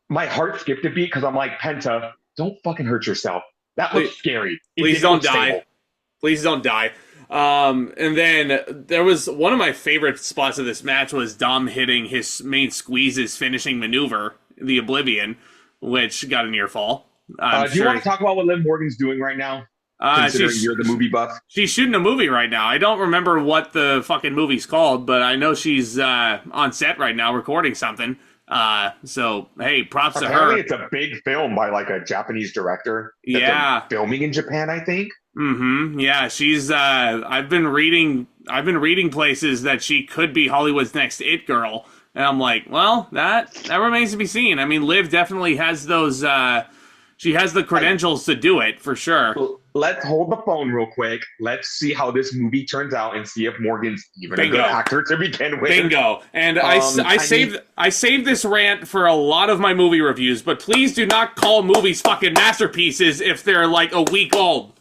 my heart skipped a beat because I'm like, Penta, don't fucking hurt yourself. That looks scary. Please don't die. Please don't die. And then there was one of my favorite spots of this match was Dom hitting his main squeeze's finishing maneuver, the Oblivion, which got a near fall. Do you want to talk about what Liv Morgan's doing right now? Considering you're the movie buff. She's shooting a movie right now. I don't remember what the fucking movie's called, but I know she's on set right now recording something. So, hey, props to her. Apparently it's a big film by a Japanese director. That they're filming in Japan, I think. Mm-hmm. Yeah, she's I've been reading places that she could be Hollywood's next it girl. And I'm like, well, that remains to be seen. I mean, Liv definitely has those she has the credentials to do it, for sure. Let's hold the phone real quick. Let's see how this movie turns out and see if Morgan's even a good actor to begin with. Bingo. And I saved this rant for a lot of my movie reviews, but please do not call movies fucking masterpieces if they're a week old.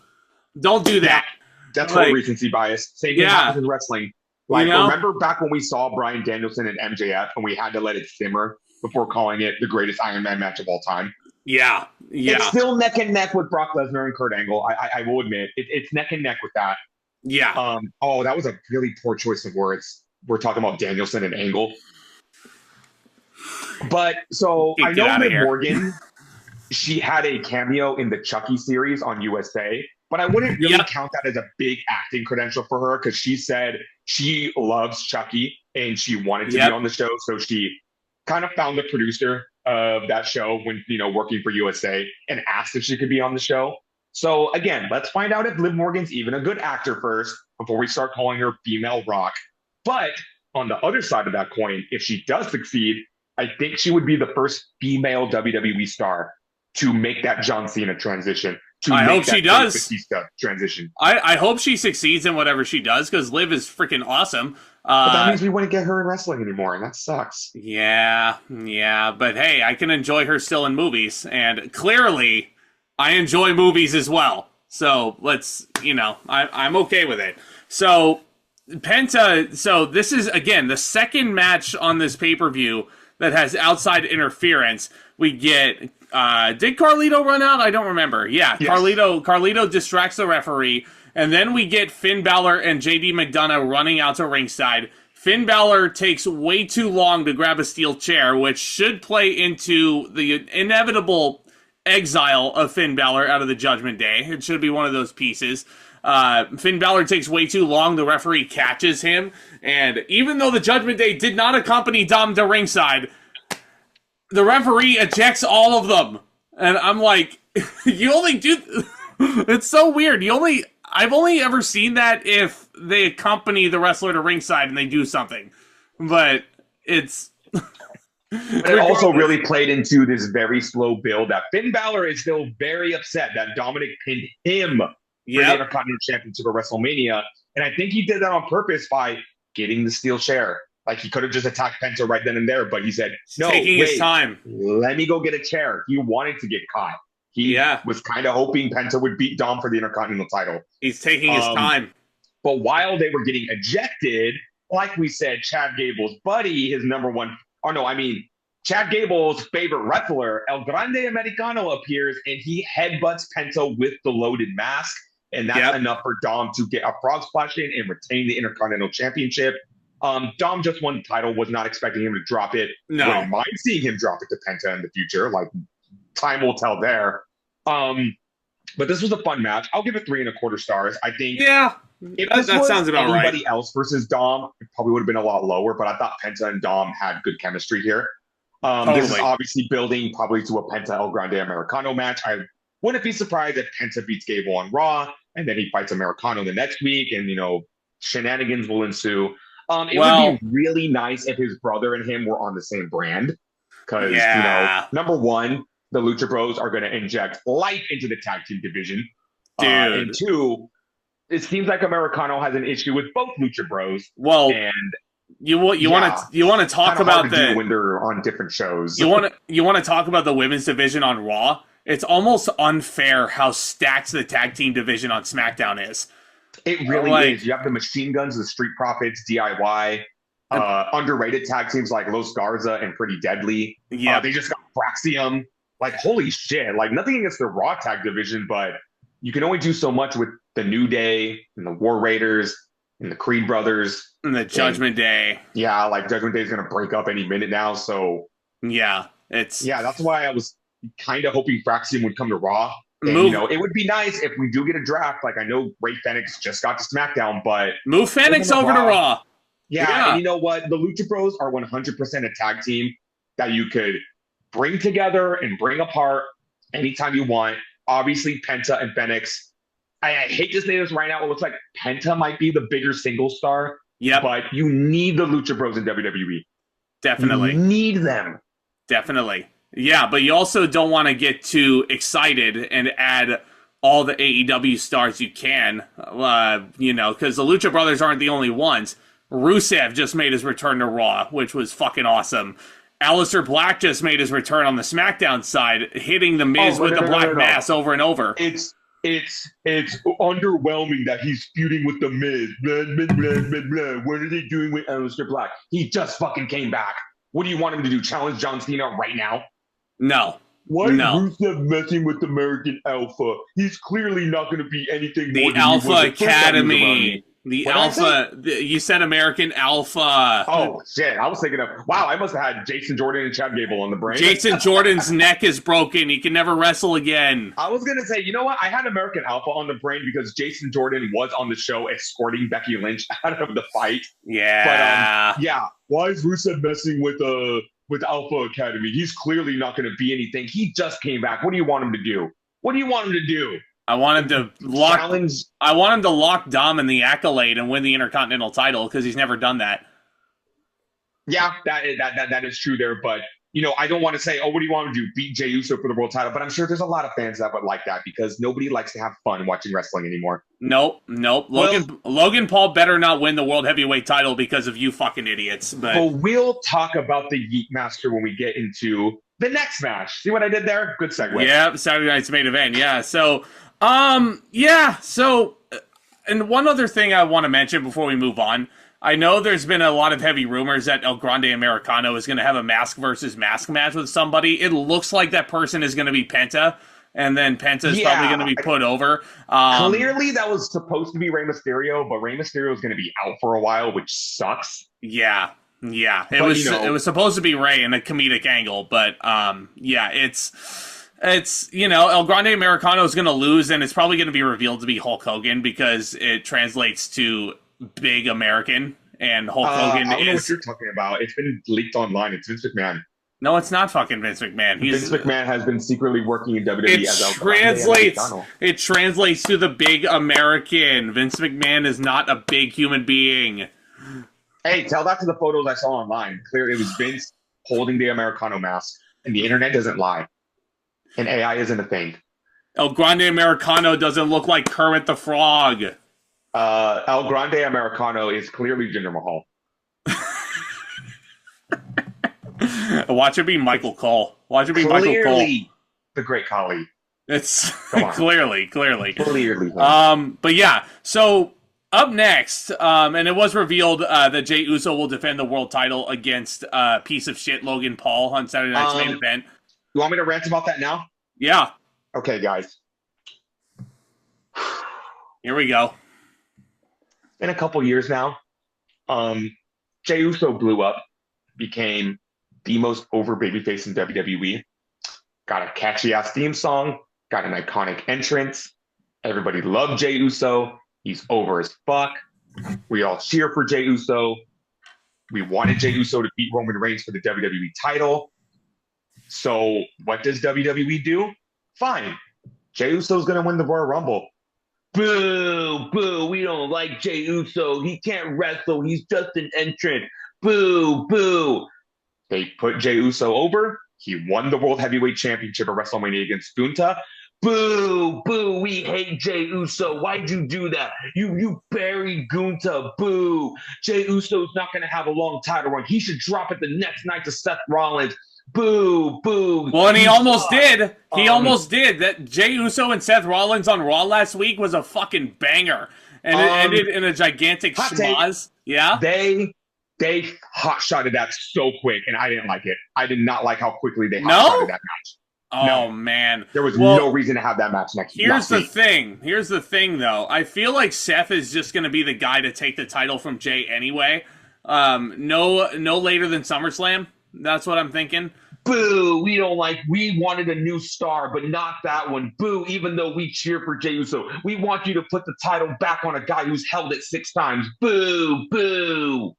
Don't do that. That's whole recency bias. Same thing happens in wrestling. Remember back when we saw Bryan Danielson and MJF and we had to let it simmer before calling it the greatest Iron Man match of all time? Yeah, It's yeah, still neck and neck with Brock Lesnar and Kurt Angle. I will admit it's neck and neck with that. yeah. Oh, that was a really poor choice of words. We're talking about Danielson and Angle. But so I Get know out of Liv here. Morgan, she had a cameo in the Chucky series on USA, but I wouldn't really Yep. count that as a big acting credential for her because she said she loves Chucky and she wanted to be Yep. on the show. So she kind of found the producer of that show when, working for USA and asked if she could be on the show. So again, let's find out if Liv Morgan's even a good actor first before we start calling her female rock. But on the other side of that coin, if she does succeed, I think she would be the first female WWE star to make that John Cena transition. I hope she does. Batista transition. I hope she succeeds in whatever she does because Liv is freaking awesome. But that means we wouldn't get her in wrestling anymore, and that sucks. Yeah. But hey, I can enjoy her still in movies, and clearly, I enjoy movies as well. So let's, I'm okay with it. So Penta. So this is again the second match on this pay-per-view that has outside interference. We get, did Carlito run out? I don't remember. Yeah, yes. Carlito distracts the referee, and then we get Finn Balor and JD McDonough running out to ringside. Finn Balor takes way too long to grab a steel chair, which should play into the inevitable exile of Finn Balor out of the Judgment Day. It should be one of those pieces. Finn Balor takes way too long. The referee catches him. And even though the Judgment Day did not accompany Dom to ringside, the referee ejects all of them. And I'm like, you only do... It's so weird. I've only ever seen that if they accompany the wrestler to ringside and they do something. But it's... But it also really played into this very slow build that Finn Balor is still very upset that Dominik pinned him for the Intercontinental Championship at WrestleMania. And I think he did that on purpose by getting the steel chair. Like, he could have just attacked Penta right then and there, but he said, no, his time. Let me go get a chair. He wanted to get caught. He was kind of hoping Penta would beat Dom for the Intercontinental title. He's taking his time. But while they were getting ejected, like we said, Chad Gable's buddy, his number one... Chad Gable's favorite wrestler, El Grande Americano, appears, and he headbutts Penta with the loaded mask, and that's enough for Dom to get a frog splash in and retain the Intercontinental Championship. Dom just won the title, was not expecting him to drop it. No. Wouldn't mind seeing him drop it to Penta in the future. Like, time will tell there. But this was a fun match. I'll give it 3.25 stars. I think... Yeah. If that sounds about right. Anybody else versus Dom, it probably would have been a lot lower, but I thought Penta and Dom had good chemistry here. Totally. This is obviously building probably to a Penta El Grande Americano match. I wouldn't be surprised if Penta beats Gable on Raw, and then he fights Americano the next week, and, shenanigans will ensue. It would be really nice if his brother and him were on the same brand. Because, number one, the Lucha Bros are going to inject life into the tag team division. And two, it seems like Americano has an issue with both Lucha Bros. Well, and you want to talk about when they're on different shows. You want to talk about the women's division on Raw. It's almost unfair how stacked the tag team division on SmackDown is. It really is. You have the Machine Guns, the Street Profits, DIY, underrated tag teams like Los Garza and Pretty Deadly. Yeah, they just got Fraxium. Like, holy shit! Like, nothing against the Raw tag division, but you can only do so much with the New Day and the War Raiders and the Creed Brothers. And the Judgment Day. Yeah, like Judgment Day is going to break up any minute now. So that's why I was kind of hoping Fraxium would come to Raw. And, it would be nice if we do get a draft. Like, I know Ray Fenix just got to SmackDown, but move Fenix over to Raw. Yeah, and you know what? The Lucha Bros are 100% a tag team that you could bring together and bring apart anytime you want. Obviously, Penta and Fenix. I hate to say this right now. It looks like Penta might be the bigger single star. Yeah, but you need the Lucha Bros in WWE. Definitely. You need them. Definitely. Yeah, but you also don't want to get too excited and add all the AEW stars you can, because the Lucha Brothers aren't the only ones. Rusev just made his return to Raw, which was fucking awesome. Aleister Black just made his return on the SmackDown side, hitting The Miz with the Black Mass over and over. It's underwhelming that he's feuding with The Miz. Blah, blah, blah, blah, blah. What are they doing with Aleister Black? He just fucking came back. What do you want him to do? Challenge John Cena right now? No. Why is No. Rusev messing with American Alpha? He's clearly not going to be anything The more than Alpha he was the first time he was around Academy. me. The What did I say? Alpha. You said American Alpha. Oh, shit. I was thinking of, wow, I must have had Jason Jordan and Chad Gable on the brain. Jason Jordan's neck is broken. He can never wrestle again. I was going to say, you know what? I had American Alpha on the brain because Jason Jordan was on the show escorting Becky Lynch out of the fight. Yeah. But, yeah, why is Rusev messing with Alpha Academy? He's clearly not going to be anything. He just came back. What do you want him to do? What do you want him to do? I want him to lock. Challenge? I want him to lock Dom in the Accolade and win the Intercontinental title because he's never done that. Yeah, that is true there. But, you know, I don't want to say, oh, what do you want him to do? Beat Jey Uso for the world title. But I'm sure there's a lot of fans that would like that because nobody likes to have fun watching wrestling anymore. Nope. Logan Paul better not win the World Heavyweight title because of you fucking idiots. But we'll talk about the Yeet Master when we get into the next match. See what I did there? Good segue. Yeah, Saturday night's main event. Yeah. So, and one other thing I want to mention before we move on. I know there's been a lot of heavy rumors that El Grande Americano is going to have a mask versus mask match with somebody. It looks like that person is going to be Penta, and then Penta is probably going to be put over. Clearly, that was supposed to be Rey Mysterio, but Rey Mysterio is going to be out for a while, which sucks. Yeah. It was supposed to be Rey in a comedic angle, but it's El Grande Americano is going to lose, and it's probably going to be revealed to be Hulk Hogan because it translates to Big American, and Hulk Hogan I don't know what you're talking about. It's been leaked online. It's Vince McMahon. No, it's not fucking Vince McMahon. Vince McMahon has been secretly working in WWE as El Grande Americano. It translates to the Big American. Vince McMahon is not a big human being. Hey, tell that to the photos I saw online. Clearly, it was Vince holding the Americano mask, and the internet doesn't lie. And AI isn't a thing. El Grande Americano doesn't look like Kermit the Frog. El Grande Americano is clearly Jinder Mahal. Watch it be Michael Cole. Michael Cole. The Great Khali. It's clearly. But yeah, so up next, and it was revealed that Jey Uso will defend the world title against piece of shit Logan Paul on Saturday night's main event. You want me to rant about that now? Yeah. Okay, guys. Here we go. In a couple years now, Jey Uso blew up, became the most over babyface in WWE, got a catchy ass theme song, got an iconic entrance. Everybody loved Jey Uso. He's over as fuck. We all cheer for Jey Uso. We wanted Jey Uso to beat Roman Reigns for the WWE title. So what does WWE do? Fine. Jey Uso's going to win the Royal Rumble. Boo, boo, we don't like Jey Uso. He can't wrestle. He's just an entrant. Boo, boo. They put Jey Uso over. He won the World Heavyweight Championship at WrestleMania against Gunther. Boo, boo, we hate Jey Uso. Why'd you do that? You buried Gunther. Boo. Jey Uso's not going to have a long title run. He should drop it the next night to Seth Rollins. Boo, boo. Well, and he almost did. He almost did. That Jey Uso and Seth Rollins on Raw last week was a fucking banger. And it ended in a gigantic schmoz. Yeah? They hot-shotted that so quick, and I didn't like it. I did not like how quickly they hot-shotted that match. Oh, man. There was no reason to have that match next week. Here's the thing, though. I feel like Seth is just going to be the guy to take the title from Jey anyway. No later than SummerSlam. That's what I'm thinking. Boo, we wanted a new star, but not that one. Boo, even though we cheer for Jey Uso. We want you to put the title back on a guy who's held it 6 times. Boo, boo.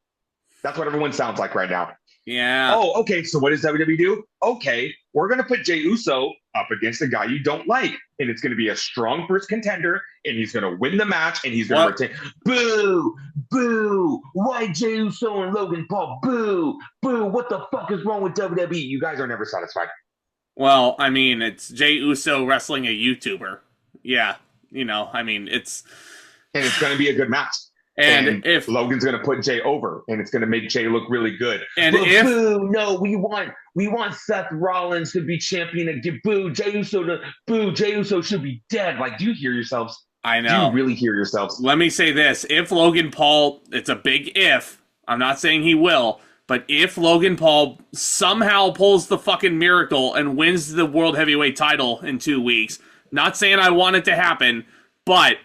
That's what everyone sounds like right now. Yeah. Oh, okay, so what does WWE do? Okay, we're going to put Jey Uso up against a guy you don't like, and it's going to be a strong first contender, and he's going to win the match, and he's going to retain. Boo! Boo! Why Jey Uso and Logan Paul? Boo! Boo! What the fuck is wrong with WWE? You guys are never satisfied. Well, I mean, it's Jey Uso wrestling a YouTuber. Yeah, it's... And it's going to be a good match. And if Logan's going to put Jey over, and it's going to make Jey look really good. And no, we want Seth Rollins to be champion again. Boo, Jey Uso should be dead. Like, do you hear yourselves? I know. Do you really hear yourselves? Let me say this: if Logan Paul, it's a big if. I'm not saying he will, But if Logan Paul somehow pulls the fucking miracle and wins the World Heavyweight title in 2 weeks, not saying I want it to happen, but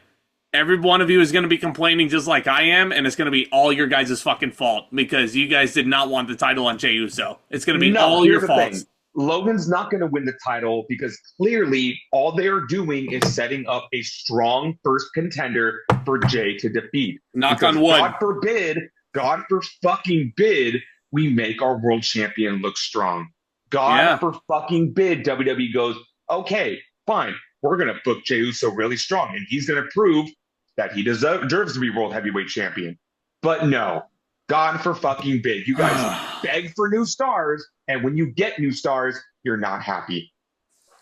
every one of you is going to be complaining just like I am, and it's going to be all your guys' fucking fault because you guys did not want the title on Jey Uso. It's going to be all your faults. Logan's not going to win the title because clearly all they are doing is setting up a strong first contender for Jey to defeat. Knock on wood. God forbid, we make our world champion look strong. God forbid, WWE goes, okay, fine, we're going to book Jey Uso really strong, and he's going to prove that he deserves to be world heavyweight champion. But no, God forbid, you guys beg for new stars, and when you get new stars, you're not happy.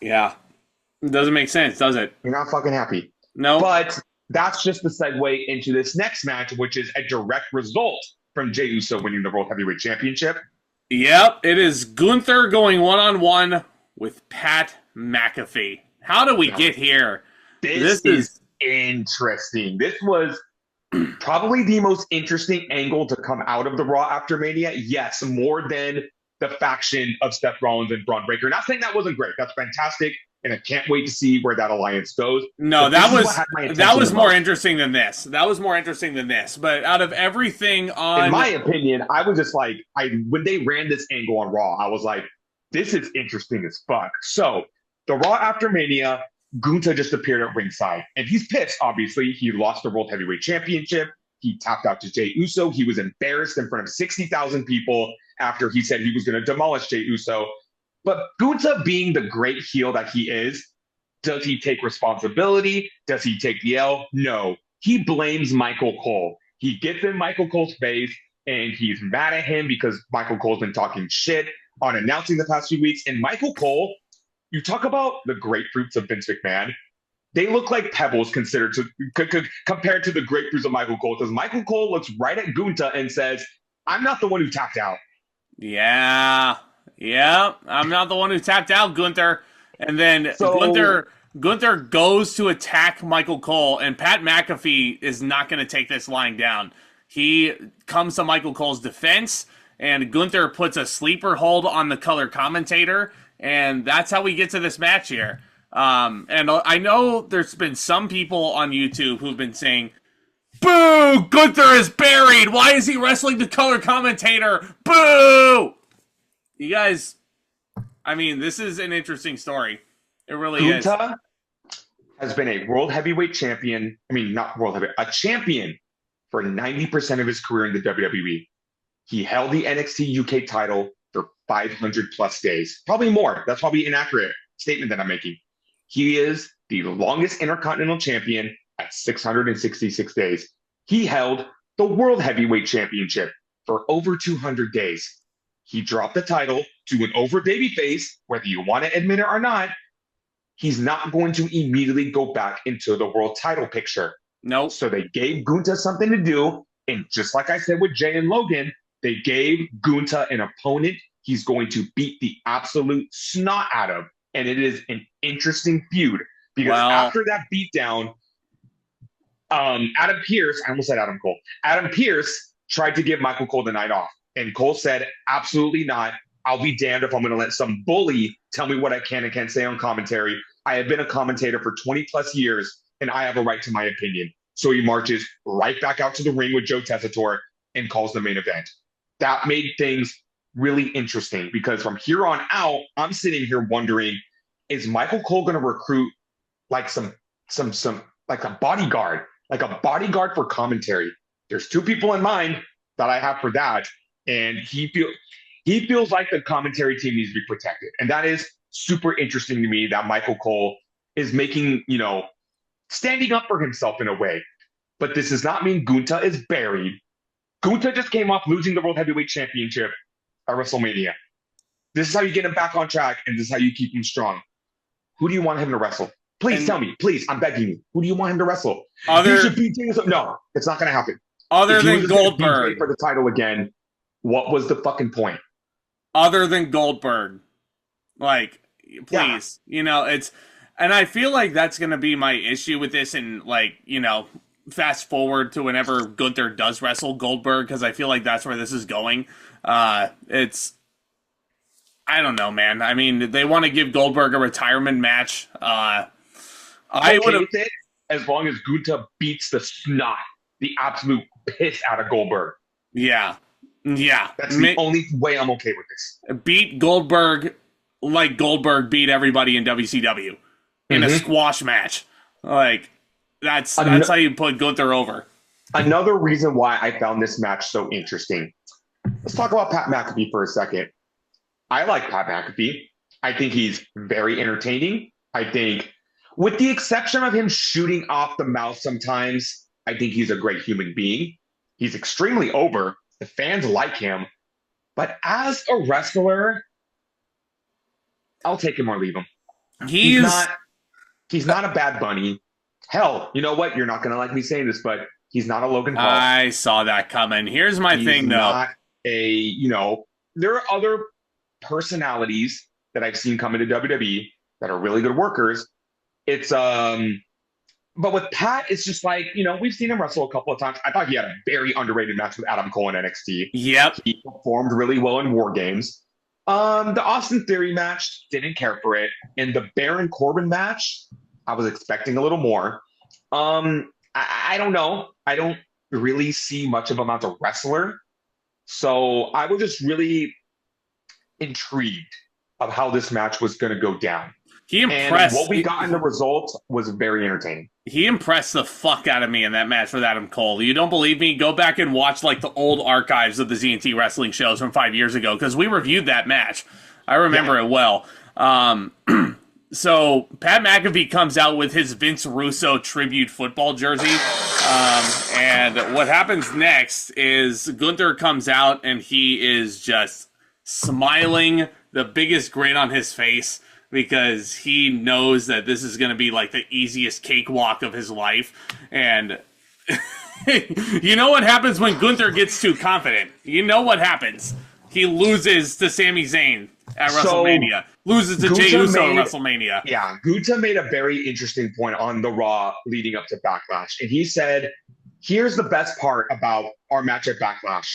Yeah. It doesn't make sense, does it? You're not fucking happy. No. But that's just the segue into this next match, which is a direct result from Jey Uso winning the World Heavyweight Championship. Yep, it is Gunther going one-on-one with Pat McAfee. How do we get here? This is interesting. This was probably the most interesting angle to come out of the Raw after Mania. Yes, more than the faction of Seth Rollins and Braun Breaker. Not saying that wasn't great. That's fantastic, and I can't wait to see where that alliance goes. No, that was more interesting than this. That was more interesting than this. But out of everything on... In my opinion, I was just like, when they ran this angle on Raw, I was like, this is interesting as fuck. So, the Raw after Mania, Gunther just appeared at ringside. And he's pissed, obviously. He lost the World Heavyweight Championship. He tapped out to Jey Uso. He was embarrassed in front of 60,000 people after he said he was going to demolish Jey Uso. But Gunther, being the great heel that he is, does he take responsibility? Does he take the L? No. He blames Michael Cole. He gets in Michael Cole's face, and he's mad at him because Michael Cole's been talking shit on announcing the past few weeks. And Michael Cole, you talk about the grapefruits of Vince McMahon. They look like pebbles compared to the grapefruits of Michael Cole, because Michael Cole looks right at Gunther and says, I'm not the one who tapped out. Yeah, I'm not the one who tapped out, Gunther. And then Gunther goes to attack Michael Cole, and Pat McAfee is not going to take this lying down. He comes to Michael Cole's defense, and Gunther puts a sleeper hold on the color commentator, and that's how we get to this match here. And I know there's been some people on YouTube who've been saying, boo! Gunther is buried! Why is he wrestling the color commentator? Boo! You guys, I mean, this is an interesting story. It really is. Gunther has been a world heavyweight champion. I mean, not world heavyweight, a champion for 90% of his career in the WWE. He held the NXT UK title for 500 plus days. Probably more. That's probably an inaccurate statement that I'm making. He is the longest Intercontinental champion at 666 days. He held the World Heavyweight Championship for over 200 days. He dropped the title to an over babyface, whether you want to admit it or not. He's not going to immediately go back into the world title picture. No. So they gave Gunther something to do. And just like I said with Jey and Logan, they gave Gunther an opponent he's going to beat the absolute snot out of. And it is an interesting feud because after that beatdown, Adam Pearce, I almost said Adam Cole. Adam Pearce tried to give Michael Cole the night off. And Cole said, absolutely not. I'll be damned if I'm going to let some bully tell me what I can and can't say on commentary. I have been a commentator for 20 plus years, and I have a right to my opinion. So he marches right back out to the ring with Joe Tessitore and calls the main event. That made things really interesting because from here on out, I'm sitting here wondering, is Michael Cole going to recruit like some like a bodyguard for commentary? There's two people in mind that I have for that. And he feels like the commentary team needs to be protected. And that is super interesting to me that Michael Cole is making, standing up for himself in a way. But this does not mean Gunther is buried. Gunther just came off losing the World Heavyweight Championship at WrestleMania. This is how you get him back on track, and this is how you keep him strong. Who do you want him to wrestle? Please tell me. Please, I'm begging you. Who do you want him to wrestle? No, it's not going to happen. Other than Goldberg. For the title again, what was the fucking point? Other than Goldberg. Like, please. And I feel like that's going to be my issue with this, and fast forward to whenever Gunther does wrestle Goldberg, because I feel like that's where this is going. It's, I don't know, man. I mean, they want to give Goldberg a retirement match. I would have, as long as Gunther beats the absolute piss out of Goldberg. yeah. That's the only way I'm okay with this. Beat Goldberg like Goldberg beat everybody in WCW in a squash match. Like, that's how you put Gunther over. Another reason why I found this match so interesting. Let's talk about Pat McAfee for a second. I like Pat McAfee. I think he's very entertaining. I think, with the exception of him shooting off the mouth sometimes, I think he's a great human being. He's extremely over. The fans like him. But as a wrestler, I'll take him or leave him. He's not a Bad Bunny. Hell, you know what? You're not going to like me saying this, but he's not a Logan Paul. I saw that coming. Here's my thing, though. Not there are other personalities that I've seen come into WWE that are really good workers. It's but with Pat, it's just like, we've seen him wrestle a couple of times. I thought he had a very underrated match with Adam Cole in NXT. Yep. He performed really well in War Games. The Austin Theory match, didn't care for it. And the Baron Corbin match, I was expecting a little more. I don't know. I don't really see much of him as a wrestler. So I was just really intrigued of how this match was going to go down. He impressed. And what we got in the result was very entertaining. He impressed the fuck out of me in that match with Adam Cole. You don't believe me? Go back and watch like the old archives of the ZNT wrestling shows from 5 years ago, because we reviewed that match. I remember it well. So Pat McAfee comes out with his Vince Russo tribute football jersey. And what happens next is Gunther comes out and he is just smiling, the biggest grin on his face, because he knows that this is going to be like the easiest cakewalk of his life. And you know what happens when Gunther gets too confident? You know what happens? He loses to Sami Zayn at WrestleMania. Loses to Jey Uso at WrestleMania. Yeah, Gunther made a very interesting point on the Raw leading up to Backlash. And he said, here's the best part about our match at Backlash.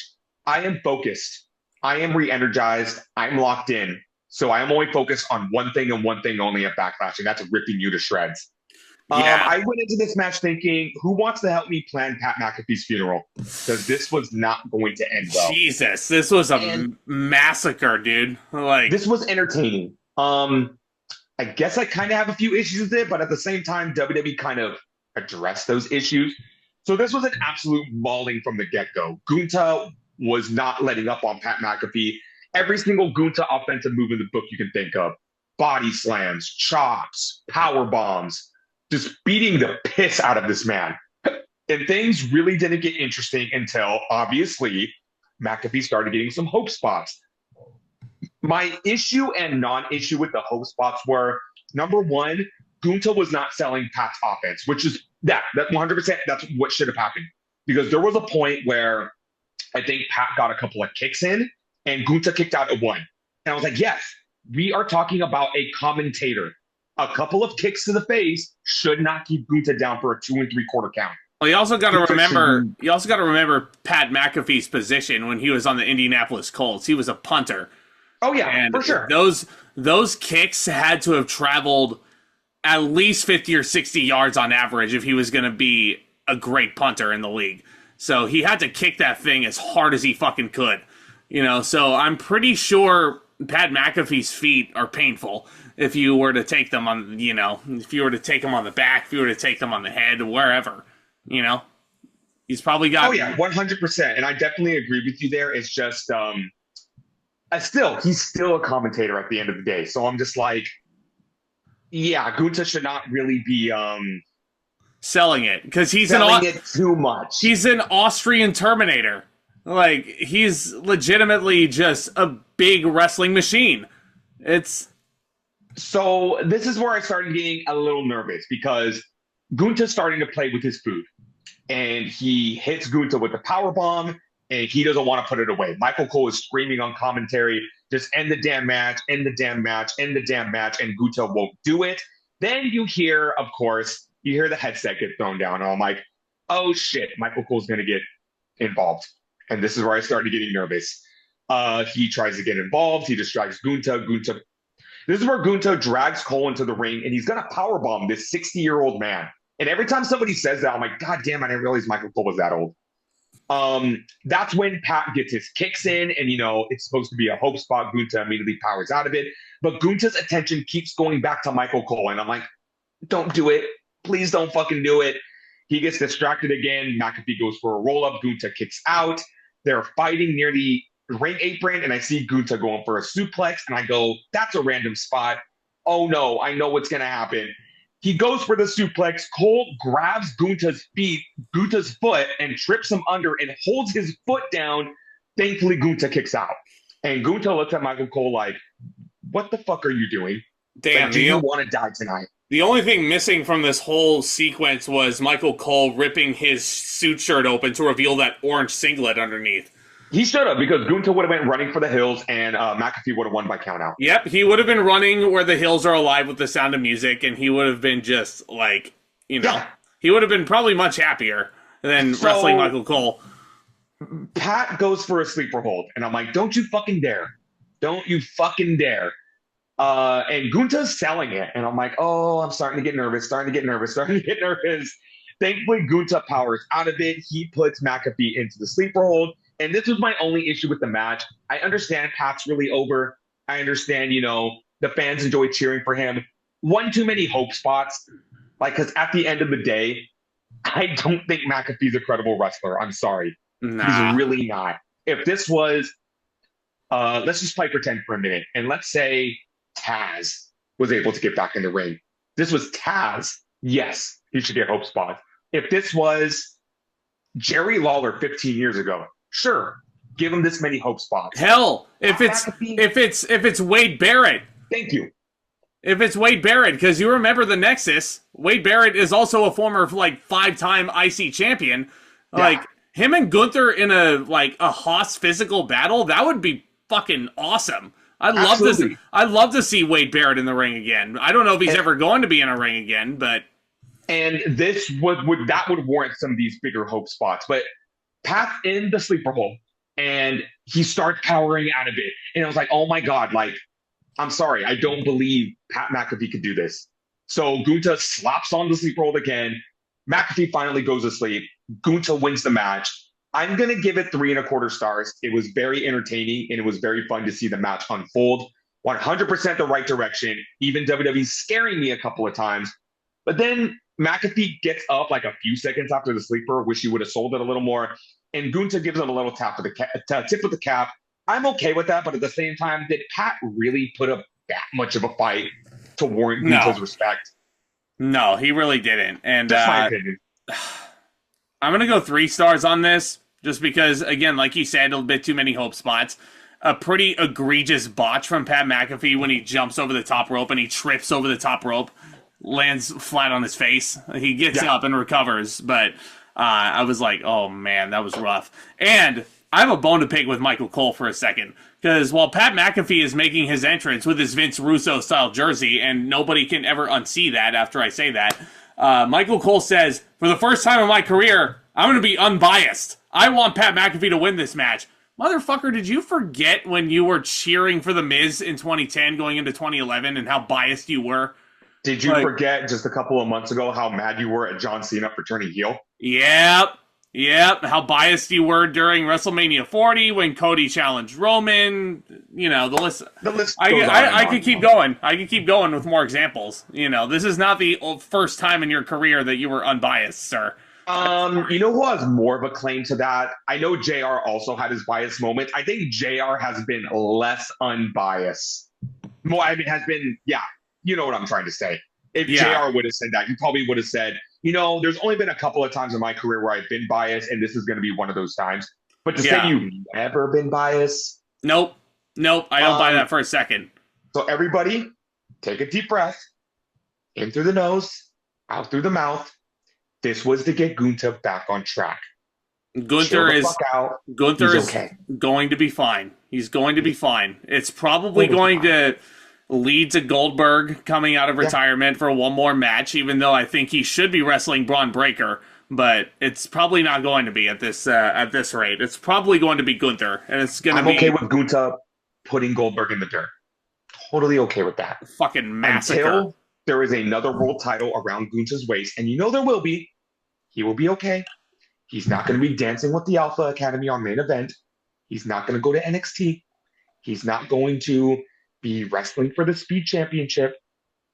I am focused. I am re-energized. I'm locked in. So I am only focused on one thing and one thing only at Backlash, and that's ripping you to shreds. Yeah. I went into this match thinking, who wants to help me plan Pat McAfee's funeral? Because this was not going to end well. Jesus, this was a massacre, dude. Like, this was entertaining. I guess I kind of have a few issues with it, but at the same time, WWE kind of addressed those issues. So this was an absolute mauling from the get-go. Gunther was not letting up on Pat McAfee. Every single Gunther offensive move in the book you can think of. Body slams, chops, power bombs, just beating the piss out of this man. And things really didn't get interesting until, obviously, McAfee started getting some hope spots. My issue and non-issue with the hope spots were, number one, Gunther was not selling Pat's offense, which is that 100%, that's what should have happened. Because there was a point where I think Pat got a couple of kicks in, and Gunther kicked out at one. And I was like, yes, we are talking about a commentator. A couple of kicks to the face should not keep Gunther down for a 2 3/4 count. Well, you also got to remember Pat McAfee's position when he was on the Indianapolis Colts. He was a punter. Oh yeah, and for sure. Those kicks had to have traveled at least 50 or 60 yards on average if he was going to be a great punter in the league. So he had to kick that thing as hard as he fucking could. So I'm pretty sure Pat McAfee's feet are painful if you were to take them on, if you were to take them on the back, if you were to take them on the head, wherever, he's probably got. Oh yeah, 100%. And I definitely agree with you there. It's just, he's still a commentator at the end of the day. So I'm just like, yeah, Gunther should not really be, selling it, because he's selling it too much. He's an Austrian Terminator. Like, he's legitimately just a big wrestling machine. So this is where I started getting a little nervous, because Gunther's starting to play with his food. And he hits Gunther with the power bomb, and he doesn't want to put it away. Michael Cole is screaming on commentary, just end the damn match, end the damn match, end the damn match, and Gunther won't do it. Then you hear the headset get thrown down, and I'm like, oh shit, Michael Cole's going to get involved. And this is where I started getting nervous. He tries to get involved. He distracts Gunther. This is where Gunther drags Cole into the ring, and he's going to powerbomb this 60-year-old man. And every time somebody says that, I'm like, God damn, I didn't realize Michael Cole was that old. That's when Pat gets his kicks in, and, it's supposed to be a hope spot. Gunther immediately powers out of it. But Gunther's attention keeps going back to Michael Cole, and I'm like, don't do it. Please don't fucking do it. He gets distracted again. McAfee goes for a roll-up. Gunther kicks out. They're fighting near the ring apron, and I see Gunther going for a suplex, and I go, that's a random spot. Oh, no, I know what's going to happen. He goes for the suplex. Cole grabs Gunther's foot, and trips him under and holds his foot down. Thankfully, Gunther kicks out. And Gunther looks at Michael Cole like, what the fuck are you doing? Damn, like, do you want to die tonight? The only thing missing from this whole sequence was Michael Cole ripping his suit shirt open to reveal that orange singlet underneath. He should have, because Gunther would have been running for the hills, and McAfee would have won by countout. Yep, he would have been running where the hills are alive with the sound of music, and he would have been just like, he would have been probably much happier than wrestling Michael Cole. Pat goes for a sleeper hold, and I'm like, don't you fucking dare. Don't you fucking dare. And Gunther's selling it, and I'm like, oh, I'm starting to get nervous. Thankfully, Gunther powers out of it. He puts McAfee into the sleeper hold. And this was my only issue with the match. I understand Pat's really over. I understand, the fans enjoy cheering for him. One too many hope spots. Because at the end of the day, I don't think McAfee's a credible wrestler. I'm sorry. Nah. He's really not. If this was, let's just play pretend for a minute. And let's say Taz was able to get back in the ring. This was Taz. Yes, he should get hope spots. If this was Jerry Lawler 15 years ago, sure, give him this many hope spots. Hell, if it's Wade Barrett. Thank you. If it's Wade Barrett, because you remember the Nexus, Wade Barrett is also a former 5-time IC champion. Yeah. Like him and Gunther in a Haas physical battle, that would be fucking awesome. I'd love to see Wade Barrett in the ring again. I don't know if he's ever going to be in a ring again, but this would warrant some of these bigger hope spots, but Pat's in the sleeper hole, and he starts powering out of it. And I was like, oh my God, I'm sorry. I don't believe Pat McAfee could do this. So Gunther slaps on the sleeper hold again. McAfee finally goes to sleep. Gunther wins the match. I'm going to give it 3.25 stars. It was very entertaining, and it was very fun to see the match unfold. 100% the right direction. Even WWE scaring me a couple of times. But then McAfee gets up a few seconds after the sleeper. Wish he would have sold it a little more. And Gunther gives him a little tip with the cap. I'm okay with that, but at the same time, did Pat really put up that much of a fight to warrant Gunther's respect? No, he really didn't. And that's my opinion. I'm going to go 3 stars on this, just because, again, like you said, a bit too many hope spots. A pretty egregious botch from Pat McAfee when he jumps over the top rope and he trips over the top rope. Lands flat on his face. He gets up and recovers, but I was like, oh man, that was rough. And I have a bone to pick with Michael Cole for a second, because while Pat McAfee is making his entrance with his Vince Russo style jersey, and nobody can ever unsee that after I say that, Michael Cole says, for the first time in my career, I'm going to be unbiased. I want Pat McAfee to win this match. Motherfucker, did you forget when you were cheering for The Miz in 2010 going into 2011 and how biased you were? Did you forget just a couple of months ago how mad you were at John Cena for turning heel? Yep. How biased you were during WrestleMania 40 when Cody challenged Roman. The list. I could keep going. I could keep going with more examples. This is not the first time in your career that you were unbiased, sir. You know who has more of a claim to that? I know JR also had his biased moments. I think JR has been less unbiased. Has been. You know what I'm trying to say. If JR would have said that, he probably would have said, there's only been a couple of times in my career where I've been biased, and this is going to be one of those times. But to say you've never been biased? Nope. I don't buy that for a second. So everybody, take a deep breath. In through the nose, out through the mouth. This was to get Gunther back on track. Gunther is going to be fine. He's going to be fine. It's probably going to lead to Goldberg coming out of retirement for one more match, even though I think he should be wrestling Braun Breaker. but it's probably not going to be at this rate. It's probably going to be Gunther, and it's going to be. I'm okay with Gunther putting Goldberg in the dirt. Totally okay with that. Fucking massacre. Until there is another world title around Gunther's waist, and there will be. He will be okay. He's not going to be dancing with the Alpha Academy on main event. He's not going to go to NXT. He's not going to be wrestling for the Speed Championship.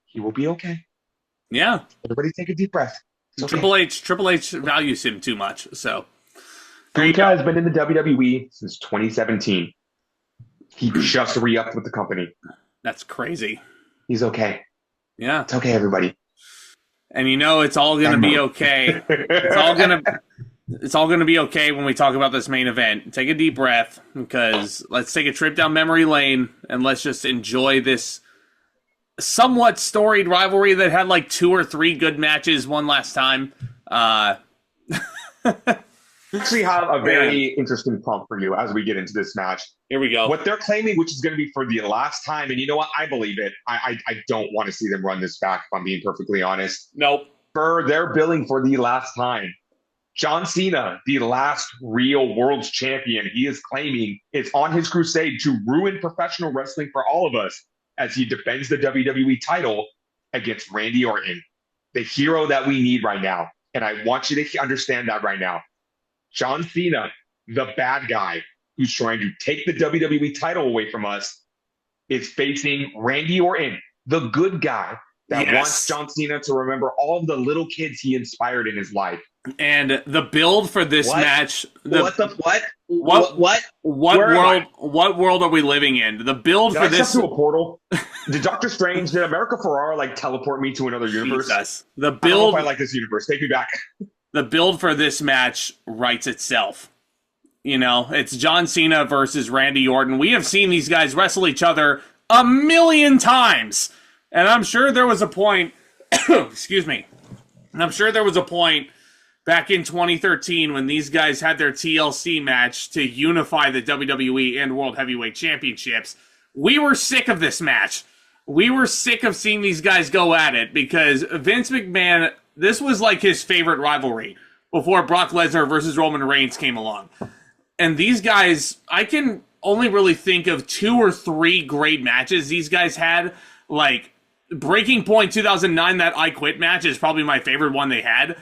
He will be okay. Yeah. Everybody take a deep breath. Okay. Triple H values him too much, so. Gunther has been in the WWE since 2017. He just re-upped with the company. That's crazy. He's okay. Yeah. It's okay, everybody. And it's all going to be okay. It's all going to be okay when we talk about this main event. Take a deep breath, because let's take a trip down memory lane and let's just enjoy this somewhat storied rivalry that had like 2 or 3 good matches one last time. Actually have a very interesting pump for you as we get into this match. Here we go. What they're claiming, which is going to be for the last time, and you know what? I believe it. I don't want to see them run this back, if I'm being perfectly honest. Nope. They're billing for the last time. John Cena, the last real world champion, he is claiming it's on his crusade to ruin professional wrestling for all of us as he defends the WWE title against Randy Orton, the hero that we need right now. And I want you to understand that right now. John Cena, the bad guy who's trying to take the WWE title away from us, is facing Randy Orton, the good guy that wants John Cena to remember all of the little kids he inspired in his life. And the build for this match. What world are we living in? The build for this. To a portal. Did Doctor Strange, did America Ferrara teleport me to another universe? Jesus. I don't know if I like this universe. Take me back. The build for this match writes itself. It's John Cena versus Randy Orton. We have seen these guys wrestle each other 1,000,000 times. And I'm sure there was a point, excuse me, and I'm sure there was a point back in 2013 when these guys had their TLC match to unify the WWE and World Heavyweight Championships. We were sick of this match. We were sick of seeing these guys go at it because Vince McMahon, this was like his favorite rivalry before Brock Lesnar versus Roman Reigns came along. And these guys, I can only really think of 2 or 3 great matches these guys had. Like, Breaking Point 2009, that I Quit match is probably my favorite one they had.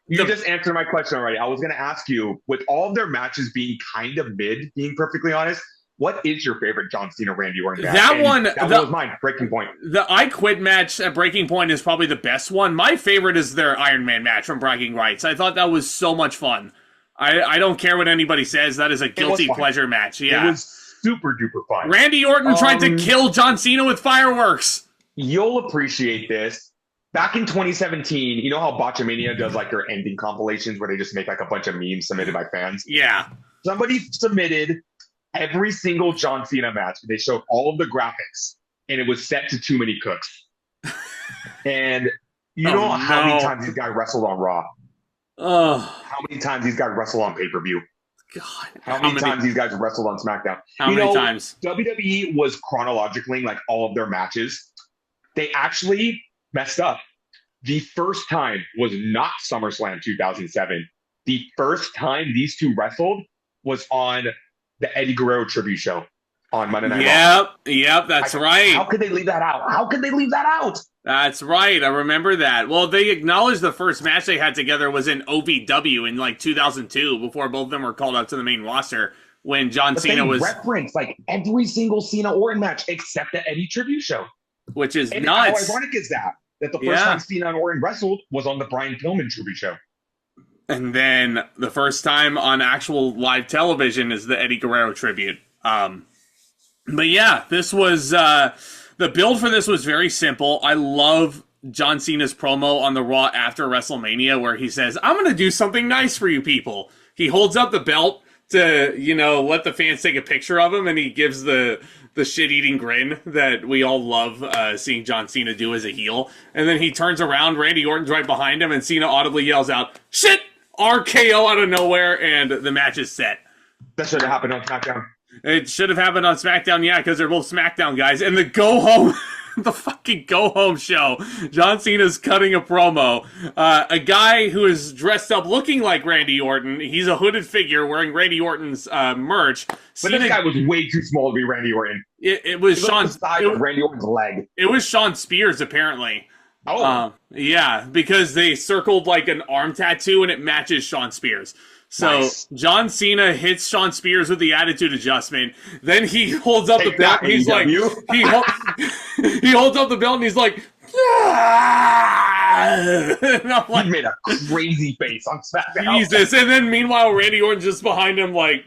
You just answered my question already. I was going to ask you, with all of their matches being kind of mid, being perfectly honest, what is your favorite John Cena Randy Orton match? That was mine, Breaking Point. The I Quit match at Breaking Point is probably the best one. My favorite is their Iron Man match from Bragging Rights. I thought that was so much fun. I don't care what anybody says. That is a guilty pleasure match. Yeah. It was super duper fun. Randy Orton tried to kill John Cena with fireworks. You'll appreciate this. Back in 2017, you know how Botchamania does their ending compilations where they just make a bunch of memes submitted by fans? Yeah. Somebody submitted every single John Cena match. They showed all of the graphics, and it was set to Too Many Cooks. And you know how many times these guys wrestled on Raw? How many times these guys wrestled on pay-per-view? God. How many times these guys wrestled on SmackDown? How many times? WWE was chronologically all of their matches. They actually messed up. The first time was not SummerSlam 2007. The first time these two wrestled was on the Eddie Guerrero tribute show on Monday Night Raw. Yep, that's right. How could they leave that out? That's right. I remember that. Well, they acknowledged the first match they had together was in OVW in 2002 before both of them were called up to the main roster when John Cena was referenced every single Cena Orton match except the Eddie tribute show. Which is and nuts. How ironic is that the first time Cena and Orton wrestled was on the Brian Pillman tribute show. And then the first time on actual live television is the Eddie Guerrero tribute. But yeah, this was the build for this was very simple. I love John Cena's promo on the Raw after WrestleMania where he says, "I'm going to do something nice for you people." He holds up the belt to, let the fans take a picture of him, and he gives the shit-eating grin that we all love seeing John Cena do as a heel. And then he turns around, Randy Orton's right behind him, and Cena audibly yells out, "Shit!" RKO out of nowhere, and the match is set. That should have happened on SmackDown. It should have happened on SmackDown, yeah, because they're both SmackDown guys. And the go home, the fucking go-home show. John Cena's cutting a promo. A guy who is dressed up looking like Randy Orton. He's a hooded figure wearing Randy Orton's merch. But Cena, this guy was way too small to be Randy Orton. It was Sean. The size of Randy Orton's leg. It was Sean Spears, apparently. Oh. Yeah, because they circled like an arm tattoo and it matches Sean Spears. So Nice. John Cena hits Sean Spears with the attitude adjustment. Then he holds up the belt. And he's like, he holds up the belt and he's like, and I'm like, He made a crazy face on SmackDown. Jesus. And then meanwhile, Randy Orton's just behind him, like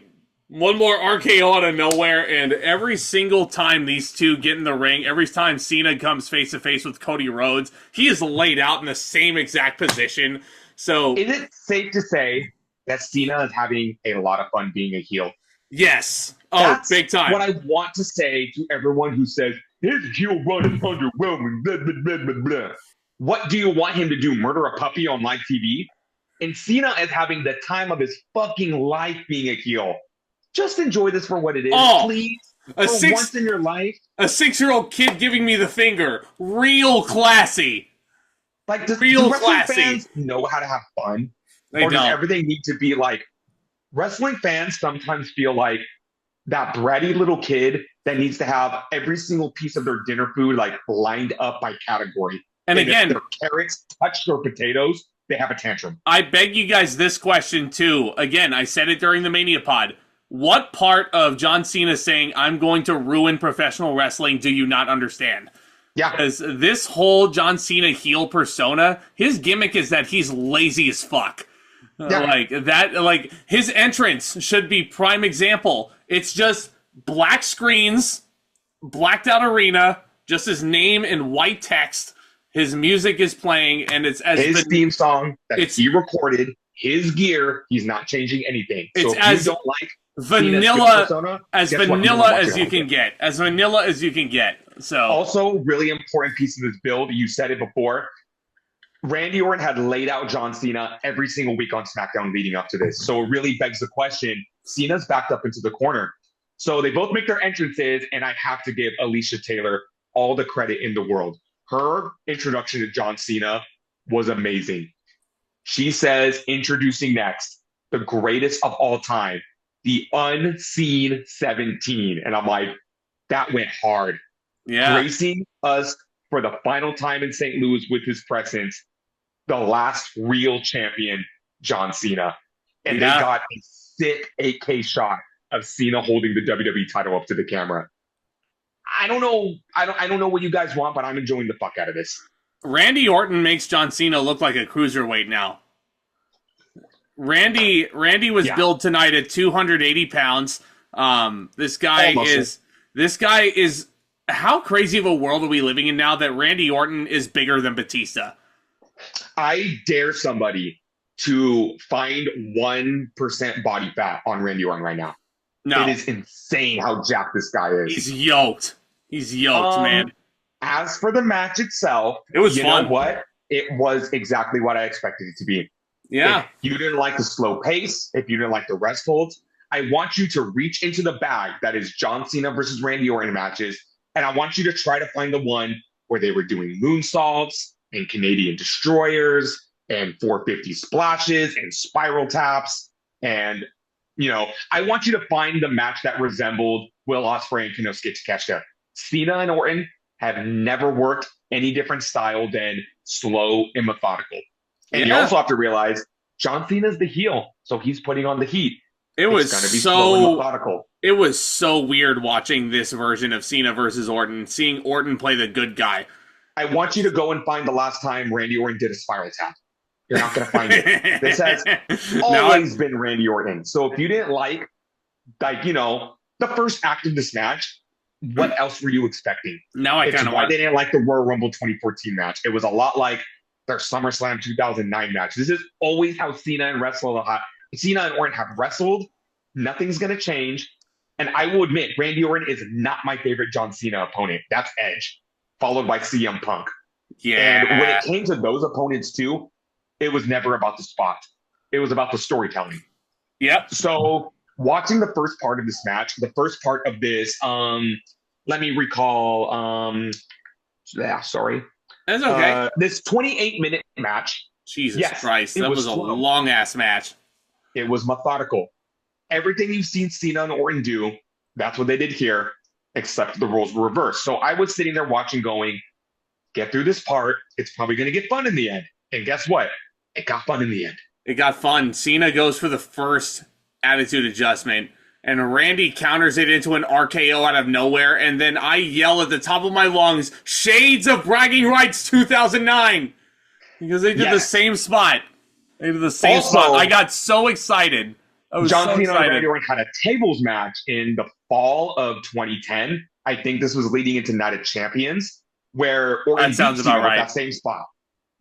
one more RKO out of nowhere. And every single time these two get in the ring, every time Cena comes face to face with Cody Rhodes, he is laid out in the same exact position. So Is it safe to say that Cena is having a lot of fun being a heel? yes. Oh, That's big time. what I want to say to everyone who says, his heel run is underwhelming, blah, blah, blah, blah, blah. What do you want him to do? Murder a puppy on live TV? And Cena is having the time of his fucking life being a heel. Just enjoy this for what it is, please. Once in your life. A 6-year-old kid giving me the finger. Real classy. Like, do Real wrestling classy. fans know how to have fun? They Or does don't. everything need to be like, wrestling fans sometimes feel like that bratty little kid that needs to have every single piece of their dinner food like lined up by category. And again, if their carrots touch their potatoes, they have a tantrum. I beg you guys this question too. Again, I said it during the Mania pod. What part of John Cena saying, I'm going to ruin professional wrestling, do you not understand? Yeah. Because this whole John Cena heel persona, his gimmick is that he's lazy as fuck. Yeah. Like his entrance should be prime example. It's just black screens, blacked out arena, just his name in white text. His music is playing, and it's as his theme song that it's- he recorded, his gear, he's not changing anything. It's So if as you don't like vanilla persona, as guess what? vanilla You're as you can get. As vanilla as you can get. So Also, really important piece of this build, you said it before, Randy Orton had laid out John Cena every single week on SmackDown leading up to this. So it really begs the question, Cena's backed up into the corner. So they both make their entrances, and I have to give Alicia Taylor all the credit in the world. Her introduction to John Cena was amazing. She says, introducing next, the greatest of all time, the Unseen 17. And I'm like, that went hard. yeah. Gracing us for the final time in St. Louis with his presence, the last real champion, John Cena. And Yeah. they got a sick 8K shot of Cena holding the WWE title up to the camera. I don't know. I don't know what you guys want, but I'm enjoying the fuck out of this. Randy Orton makes John Cena look like a cruiserweight now. Randy was Yeah. billed tonight at 280 pounds. This guy is. How crazy of a world are we living in now that Randy Orton is bigger than Batista? I dare somebody to find 1% body fat on Randy Orton right now. No, It is insane how jacked this guy is. he's yoked. He's yoked, man. As for the match itself, It was you fun. know what? It was exactly what I expected it to be. Yeah, If you didn't like the slow pace, if you didn't like the rest holds, I want you to reach into the bag that is John Cena versus Randy Orton matches, and I want you to try to find the one where they were doing moonsaults and Canadian destroyers and 450 splashes and spiral taps. And, I want you to find the match that resembled Will Ospreay and Konosuke Takeshita. Cena and Orton have never worked any different style than slow and methodical. And you Yeah. also have to realize John Cena's the heel, so he's putting on the heat. it was It's going to be slow and so. methodical. It was so weird watching this version of Cena versus Orton, seeing Orton play the good guy. I want you to go and find the last time Randy Orton did a spiral tap. You're not going to find it. This has always been Randy Orton. So if you didn't like, the first act of this match, what else were you expecting? Now I It's kind of why want. they didn't like the Royal Rumble 2014 match. It was a lot like their SummerSlam 2009 match. This is always how Cena and Orton have wrestled. Nothing's going to change. And I will admit, Randy Orton is not my favorite John Cena opponent. That's Edge, followed by CM Punk. Yeah. And when it came to those opponents too, it was never about the spot. It was about the storytelling. Yep. So watching the first part of this match, the first part of this, let me recall, Yeah, sorry. That's okay. This 28-minute match. Jesus Yes, Christ, it that was was a slow. long-ass match. It was methodical. Everything you've seen Cena and Orton do, that's what they did here, except the roles were reversed. So I was sitting there watching going, get through this part. It's probably going to get fun in the end. And guess what? It got fun in the end. It got fun. Cena goes for the first attitude adjustment, and Randy counters it into an RKO out of nowhere, and then I yell at the top of my lungs, Shades of Bragging Rights 2009! Because they did the same spot. They did the same spot. I got so excited. I was John so Cena excited. and Randy Orton had a tables match in the fall of 2010. I think this was leading into Night of Champions, where Orton That sounds beat Cena about right. at that same spot.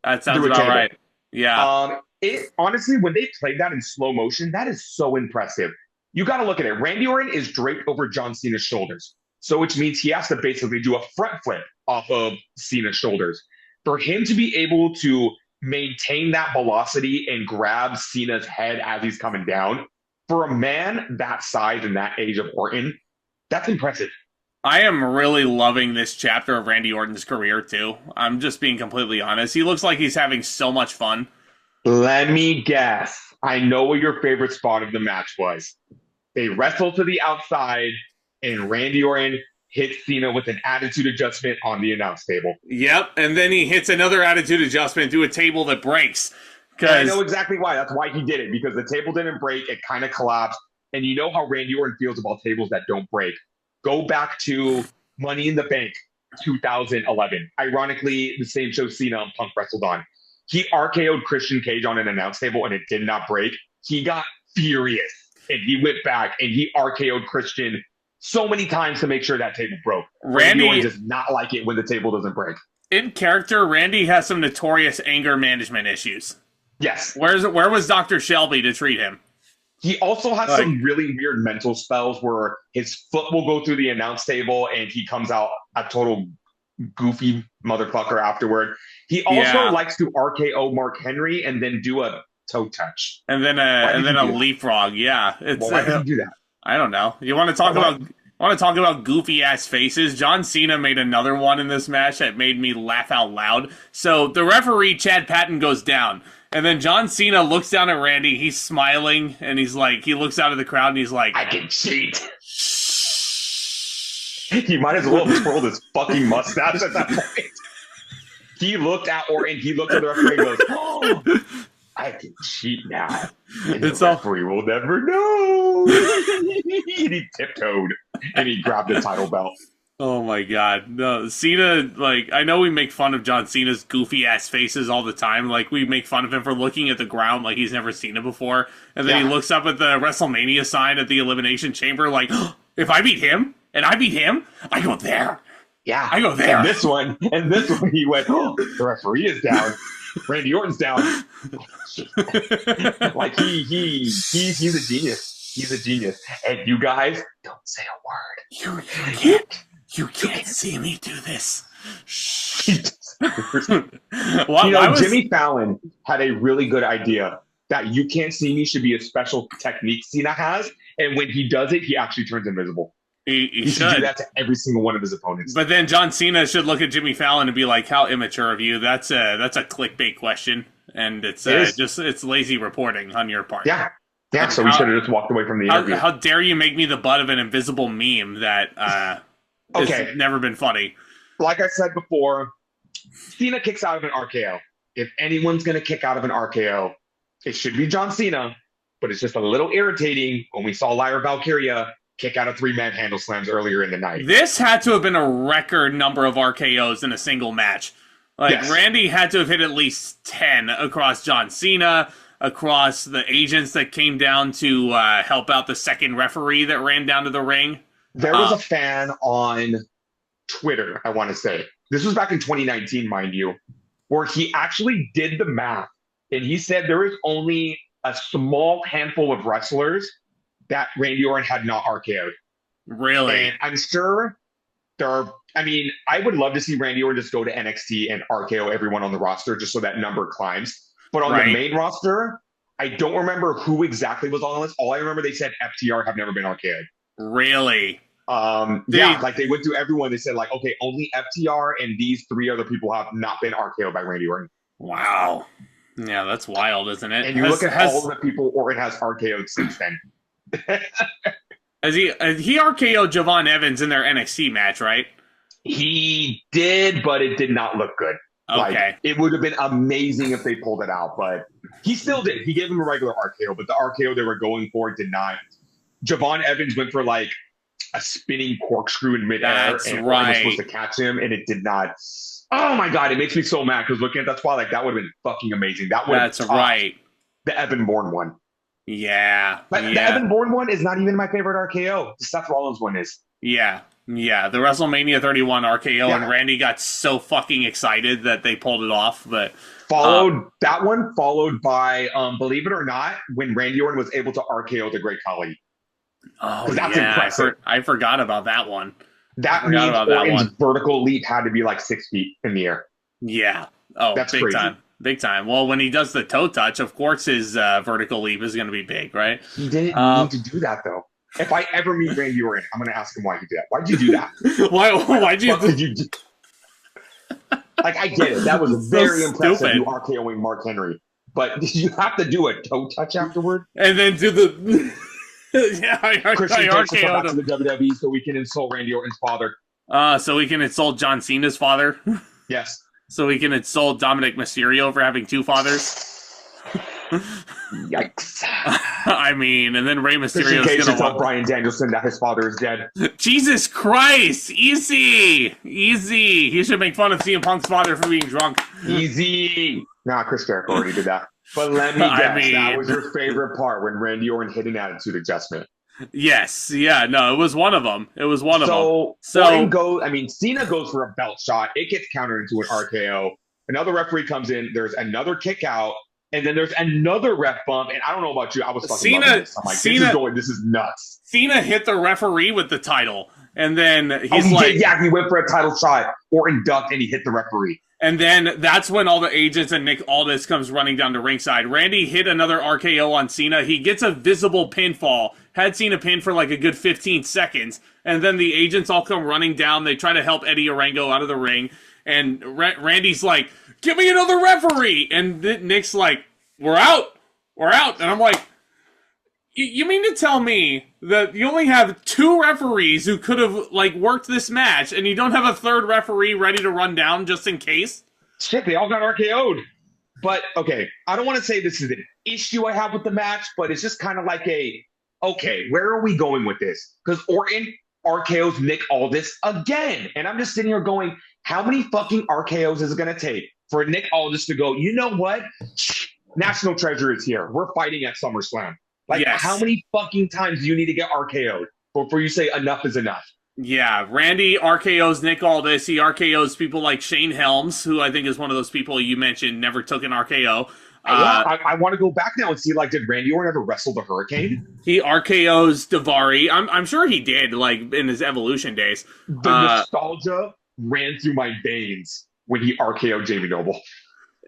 That sounds about right. Yeah. It honestly, when they played that in slow motion, that is so impressive. You got to look at it. Randy Orton is draped over John Cena's shoulders, so which means he has to basically do a front flip off of Cena's shoulders. For him to be able to maintain that velocity and grab Cena's head as he's coming down, for a man that size and that age of Orton, that's impressive. I am really loving this chapter of Randy Orton's career, too. I'm just being completely honest. He looks like he's having so much fun. Let me guess. I know what your favorite spot of the match was. They wrestle to the outside, and Randy Orton hits Cena with an attitude adjustment on the announce table. Yep, and then he hits another attitude adjustment to a table that breaks. I know exactly why. That's why he did it, because the table didn't break. It kind of collapsed. And you know how Randy Orton feels about tables that don't break. Go back to Money in the Bank 2011. Ironically, the same show Cena and Punk wrestled on. He RKO'd Christian Cage on an announce table and it did not break. He got furious and he went back and he RKO'd Christian so many times to make sure that table broke. Randy Orton does not like it when the table doesn't break. In character, Randy has some notorious anger management issues. Yes. Where was Dr. Shelby to treat him? He also has some really weird mental spells where his foot will go through the announce table and he comes out a total goofy motherfucker afterward. He also likes to RKO Mark Henry and then do a toe touch. And then a leapfrog. Yeah. Why did he do that? I don't know. You want to talk about goofy ass faces? John Cena made another one in this match that made me laugh out loud. So the referee, Chad Patton, goes down. And then John Cena looks down at Randy. He's smiling, and he's like, he looks out of the crowd, and he's like, I can cheat. He might as well have twirled his fucking mustache at that point. He looked at Orton, he looked at the referee and goes, oh, I can cheat now. And the referee will never know. And he tiptoed, and he grabbed the title belt. Oh my god. No, Cena, I know we make fun of John Cena's goofy ass faces all the time. We make fun of him for looking at the ground like he's never seen it before. And then he looks up at the WrestleMania sign at the Elimination Chamber oh, if I beat him, and I beat him, I go there. Yeah. I go there. And this one, he went, oh, the referee is down. Randy Orton's down. He's a genius. He's a genius. And you guys, don't say a word. You can't see me do this. Jimmy Fallon had a really good idea that you can't see me should be a special technique Cena has. And when he does it, he actually turns invisible. He should do that to every single one of his opponents. But then John Cena should look at Jimmy Fallon and be like, how immature of you. That's a clickbait question. And it's lazy reporting on your part. Yeah. Yeah, so we should have just walked away from the interview. How dare you make me the butt of an invisible meme that it's never been funny. Like I said before, Cena kicks out of an RKO. If anyone's going to kick out of an RKO, it should be John Cena, but it's just a little irritating when we saw Lyra Valkyria kick out of 3-man handle slams earlier in the night. This had to have been a record number of RKOs in a single match. Randy had to have hit at least 10 across John Cena, across the agents that came down to help out the second referee that ran down to the ring. There was a fan on Twitter, I want to say. This was back in 2019, mind you, where he actually did the math. And he said there is only a small handful of wrestlers that Randy Orton had not RKO'd. Really? And I'm sure there are, I would love to see Randy Orton just go to NXT and RKO everyone on the roster just so that number climbs. But on the main roster, I don't remember who exactly was on the list. All I remember, they said FTR have never been RKO'd. Really? Yeah, like they went through everyone. They said like, okay, only FTR and these 3 other people have not been RKO'd by Randy Orton. Wow. Yeah, that's wild, isn't it? And you look at all the people Orton has RKO'd since then. Has he RKO'd Javon Evans in their NXT match, right? He did, but it did not look good. Okay. Like, it would have been amazing if they pulled it out, but he still did. He gave him a regular RKO, but the RKO they were going for did not. Javon Evans went for like a spinning corkscrew in midair, and Orton was supposed to catch him, and it did not. Oh my god, it makes me so mad because looking at that spot, like that would have been fucking amazing. That would have topped the Evan Bourne one. Yeah, but the Evan Bourne one is not even my favorite RKO. The Seth Rollins one is. Yeah. The WrestleMania 31 RKO, and Randy got so fucking excited that they pulled it off. But that one followed by, believe it or not, when Randy Orton was able to RKO the Great Khali. Oh, that's impressive. I forgot about that one. That means Orton's vertical leap had to be like 6 feet in the air. Yeah. Oh, that's big crazy. Big time. Well, when he does the toe touch, of course his vertical leap is going to be big, right? He didn't need to do that, though. If I ever meet Randy Orton, I'm going to ask him why he did that. Why'd you do that? Why'd you do Like, I get it. That was very impressive, you RKOing Mark Henry. But did you have to do a toe touch afterward? And then do the... Christian takes us back to the WWE so we can insult Randy Orton's father. So we can insult John Cena's father? Yes. So we can insult Dominik Mysterio for having 2 fathers? Yikes. I mean, and then Rey Mysterio is going to tell Bryan Danielson that his father is dead. Jesus Christ! Easy! He should make fun of CM Punk's father for being drunk. Easy! Nah, Chris Jericho already did that. But let me guess, that was your favorite part when Randy Orton hit an attitude adjustment. Yes. Yeah, no, it was one of them. So Cena goes for a belt shot. It gets countered into an RKO. Another referee comes in. There's another kick out. And then there's another ref bump. And I don't know about you. I was fucking loving this. I'm like, this is nuts. Cena hit the referee with the title. And then he went for a title shot. Orton ducked and he hit the referee. And then that's when all the agents and Nick Aldis comes running down to ringside. Randy hit another RKO on Cena. He gets a visible pinfall. Had Cena pinned for like a good 15 seconds. And then the agents all come running down. They try to help Eddie Orengo out of the ring. And Randy's like, give me another referee. And Nick's like, we're out. And I'm like, you mean to tell me that you only have 2 referees who could have like worked this match, and you don't have a 3rd referee ready to run down just in case? Shit, they all got RKO'd. But, okay, I don't want to say this is an issue I have with the match, but it's just kind of like okay, where are we going with this? Because Orton RKO's Nick Aldis again. And I'm just sitting here going, how many fucking RKOs is it going to take for Nick Aldis to go, you know what? National Treasure is here. We're fighting at SummerSlam. Like, how many fucking times do you need to get RKO'd before you say enough is enough? Yeah, Randy RKO's Nick Aldis. He RKO's people like Shane Helms, who I think is one of those people you mentioned never took an RKO. I want to go back now and see, like, did Randy Orton ever wrestle the Hurricane? He RKO's Daivari. I'm sure he did, like, in his Evolution days. The nostalgia ran through my veins when he RKO'd Jamie Noble.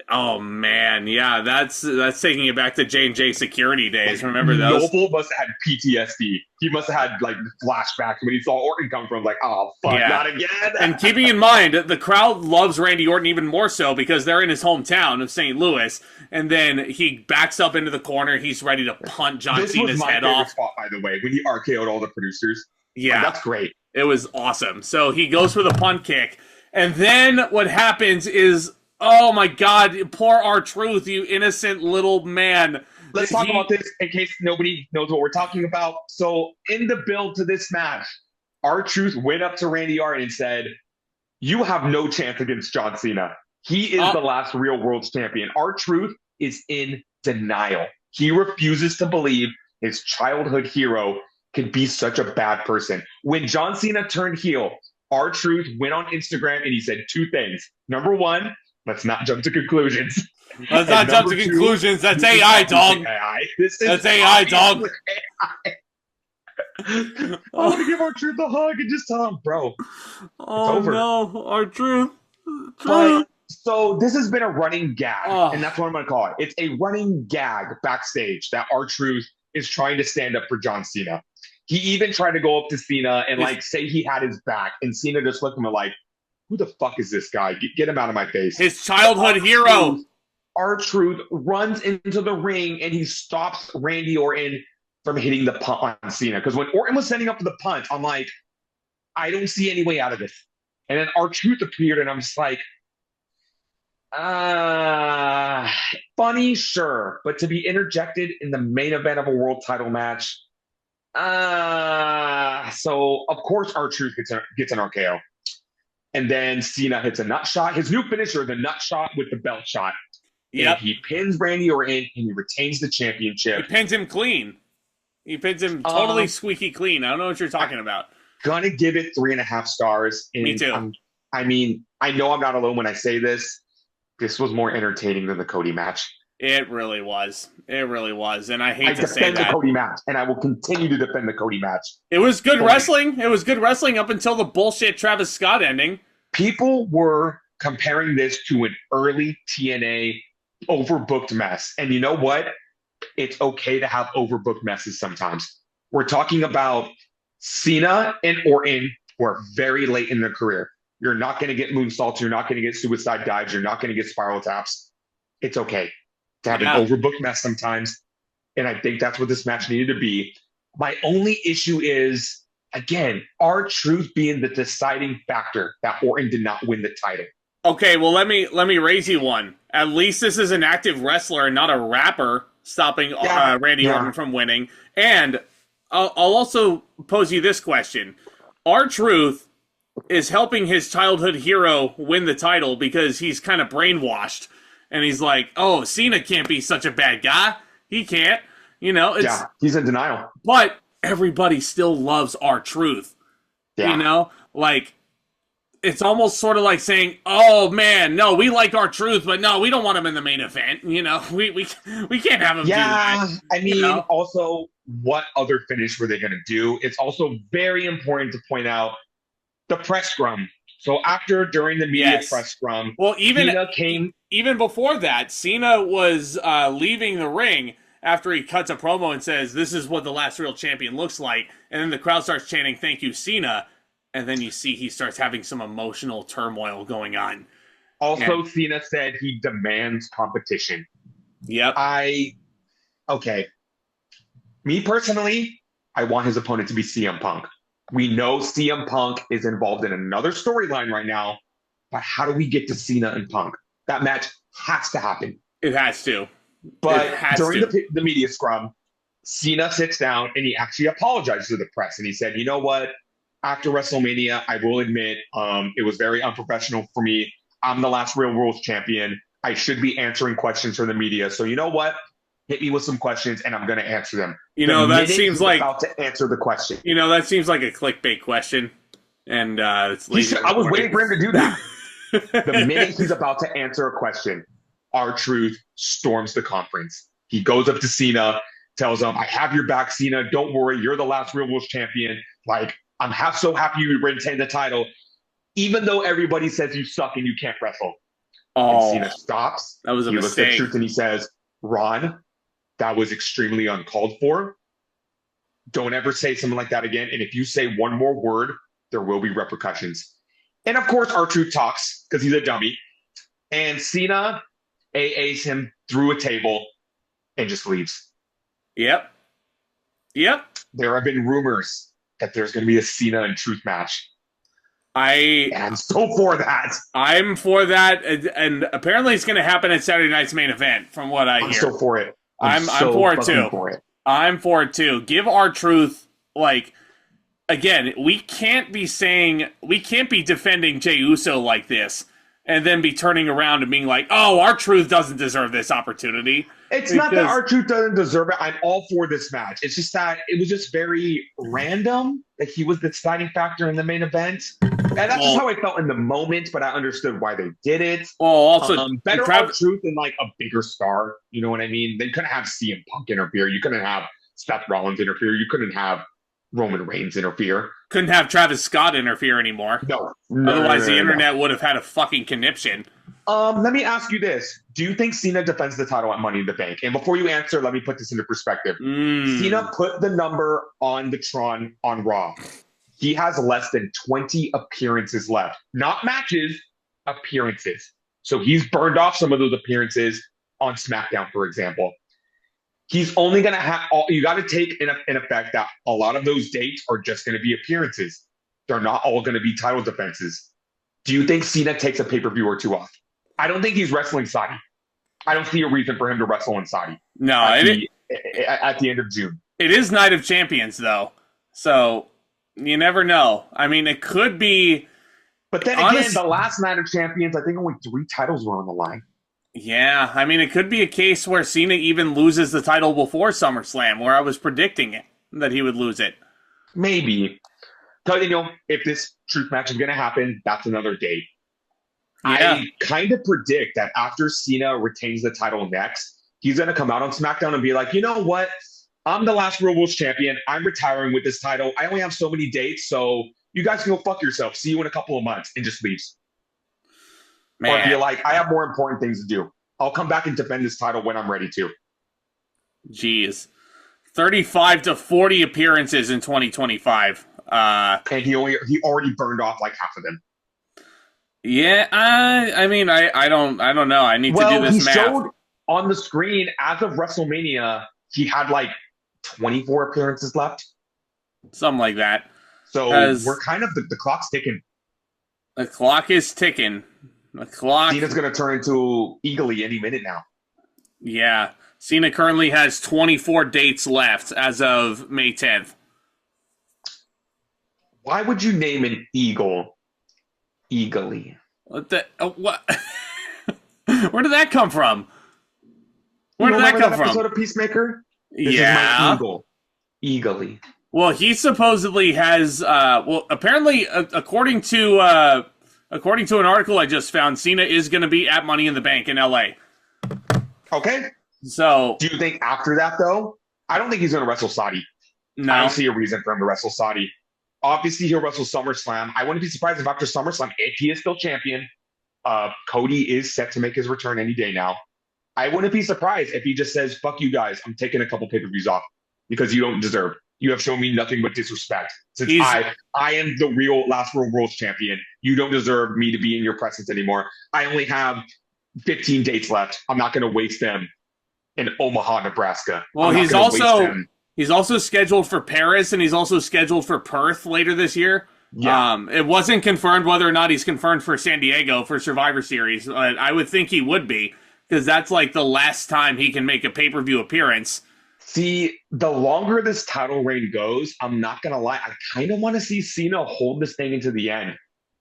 Oh man, yeah, that's taking it back to J&J security days. Remember those? Noble must have had PTSD. He must have had like flashbacks when he saw Orton come from. Like, oh fuck, not again. And keeping in mind, the crowd loves Randy Orton even more so because they're in his hometown of St. Louis. And then he backs up into the corner. He's ready to punt John Cena's head off. Spot, by the way, when he RKO'd all the producers. Yeah, that's great. It was awesome. So he goes for the punt kick, and then what happens is, oh my God, poor R-Truth, you innocent little man. Let's talk about this in case nobody knows what we're talking about. So in the build to this match, R-Truth went up to Randy Orton and said, you have no chance against John Cena. He is the last real world champion. R-Truth is in denial. He refuses to believe his childhood hero could be such a bad person. When John Cena turned heel, R-Truth went on Instagram and he said 2 things. Number 1, let's not jump to conclusions. Let's not jump to conclusions. That's AI, dog. That's AI, dog. I want to give R-Truth a hug and just tell him, bro, oh, it's over. No, R-Truth. So this has been a running gag, and that's what I'm going to call it. It's a running gag backstage that R-Truth is trying to stand up for John Cena. He even tried to go up to Cena and like say he had his back, and Cena just looked at him like, "Who the fuck is this guy? Get him out of my face." His childhood hero. R-Truth runs into the ring and he stops Randy Orton from hitting the punt on Cena. Because when Orton was setting up for the punt, I'm like, I don't see any way out of this. And then R-Truth appeared, and I'm just like, funny, sure, but to be interjected in the main event of a world title match, so of course R-Truth gets an RKO. And then Cena hits a nut shot. His new finisher, the nut shot with the belt shot. Yep. And he pins Randy Orton, and he retains the championship. He pins him clean. He pins him totally squeaky clean. I don't know what you're talking about. Gonna give it 3.5 stars. And me too. I mean, I know I'm not alone when I say this. This was more entertaining than the Cody match. It really was. It really was. And I hate to say defend that. the Cody match, and I will continue to defend the Cody match. It was good wrestling. It was good wrestling up until the bullshit Travis Scott ending. People were comparing this to an early TNA overbooked mess. And you know what? It's okay to have overbooked messes sometimes. We're talking about Cena and Orton who are very late in their career. You're not going to get moonsaults. You're not going to get suicide dives. You're not going to get spiral taps. It's okay to have an overbooked mess sometimes. And I think that's what this match needed to be. My only issue is, again, R-Truth being the deciding factor that Orton did not win the title. Okay, well, let me raise you one. At least this is an active wrestler and not a rapper stopping Randy Orton from winning. And I'll also pose you this question. R-Truth is helping his childhood hero win the title because he's kind of brainwashed. And he's like, oh, Cena can't be such a bad guy. He can't. You know, he's in denial. But everybody still loves R-Truth. Yeah. You know, like, it's almost sort of like saying, oh, man, no, we like R-Truth, but no, we don't want him in the main event. You know, we can't have him do that. I mean, also, what other finish were they going to do? It's also very important to point out the press scrum. So during the media press scrum, well, Cena even before that, Cena was leaving the ring after he cuts a promo and says, this is what the last real champion looks like. And then the crowd starts chanting, thank you, Cena. And then you see he starts having some emotional turmoil going on. Also, Cena said he demands competition. Yep. Okay. Me personally, I want his opponent to be CM Punk. We know CM Punk is involved in another storyline right now, but how do we get to Cena and Punk? That match has to happen. It has to. But during the media scrum, Cena sits down and he actually apologizes to the press. And he said, you know what? After WrestleMania, I will admit it was very unprofessional for me. I'm the last real world champion. I should be answering questions from the media. So you know what? Hit me with some questions and I'm going to answer them. You know, that seems like about to answer the question. You know, that seems like a clickbait question. And I was waiting for him to do that. The minute he's about to answer a question, R-Truth storms the conference. He goes up to Cena, tells him, I have your back, Cena. Don't worry. You're the last real world champion. Like, I'm so happy you retain the title, even though everybody says you suck and you can't wrestle. Oh, and Cena stops. That was a mistake. He looks at Truth and he says, Ron, that was extremely uncalled for. Don't ever say something like that again. And if you say one more word, there will be repercussions. And of course, R-Truth talks because he's a dummy. And Cena AAs him through a table and just leaves. Yep. There have been rumors that there's going to be a Cena and Truth match. I'm so for that. I'm for that, and apparently it's going to happen at Saturday night's main event, from what I hear. I'm so for it. I'm for it too. I'm for it too. Give R-Truth, like, again, we can't be defending Jey Uso like this, and then be turning around and being like, oh, R-Truth doesn't deserve this opportunity. It's not that R-Truth doesn't deserve it. I'm all for this match. It's just that it was just very random that he was the deciding factor in the main event. And that's just how I felt in the moment, but I understood why they did it. Well, also, better R-Truth than like a bigger star. You know what I mean? They couldn't have CM Punk interfere. You couldn't have Seth Rollins interfere. You couldn't have Roman Reigns interfere. Couldn't have Travis Scott interfere anymore. No. Otherwise, the internet would have had a fucking conniption. Let me ask you this. Do you think Cena defends the title at Money in the Bank? And before you answer, let me put this into perspective. Cena put the number on the Tron on Raw. He has less than 20 appearances left. Not matches, appearances. So he's burned off some of those appearances on SmackDown, for example. He's only going to have, you got to take in effect that a lot of those dates are just going to be appearances. They're not all going to be title defenses. Do you think Cena takes a pay-per-view or two off? I don't think he's wrestling Saudi. I don't see a reason for him to wrestle in Saudi. No, at the end of June. It is Night of Champions, though. So you never know. I mean, it could be. But then again, the last Night of Champions, I think only 3 titles were on the line. Yeah, I mean, it could be a case where Cena even loses the title before SummerSlam, where I was predicting it, that he would lose it. Maybe. Because, if this truth match is going to happen, that's another date. Yeah. I kind of predict that after Cena retains the title next, he's going to come out on SmackDown and be like, you know what? I'm the last World Wars champion. I'm retiring with this title. I only have so many dates, so you guys can go fuck yourself. See you in a couple of months, and just leaves. Man. Or be like, I have more important things to do. I'll come back and defend this title when I'm ready to. Jeez. 35 to 40 appearances in 2025. And he already burned off like half of them. Yeah, I mean, I don't know. I need to do this math. Well, he showed on the screen as of WrestleMania, he had like 24 appearances left. Something like that. So we're kind of, the clock's ticking. The clock is ticking. Cena's going to turn into Eagly any minute now. Yeah. Cena currently has 24 dates left as of May 10th. Why would you name an eagle Eagly? What? Where did that come from? Where did that come from? Episode of Peacemaker? This is my eagle. Eagly. Well, he supposedly has, apparently, according to an article I just found, Cena is going to be at Money in the Bank in LA. Okay. So, do you think after that, though? I don't think he's going to wrestle Saudi. No. I don't see a reason for him to wrestle Saudi. Obviously, he'll wrestle SummerSlam. I wouldn't be surprised if after SummerSlam, if he is still champion, Cody is set to make his return any day now. I wouldn't be surprised if he just says, fuck you guys, I'm taking a couple pay-per-views off because you don't deserve. You have shown me nothing but disrespect. Since I am the real last World champion, you don't deserve me to be in your presence anymore. I only have 15 dates left. I'm not going to waste them in Omaha, Nebraska. Well, he's also scheduled for Paris, and he's also scheduled for Perth later this year. Yeah. It wasn't confirmed whether or not he's confirmed for San Diego for Survivor Series, but I would think he would be, because that's like the last time he can make a pay-per-view appearance. See, the longer this title reign goes, I'm not going to lie, I kind of want to see Cena hold this thing into the end.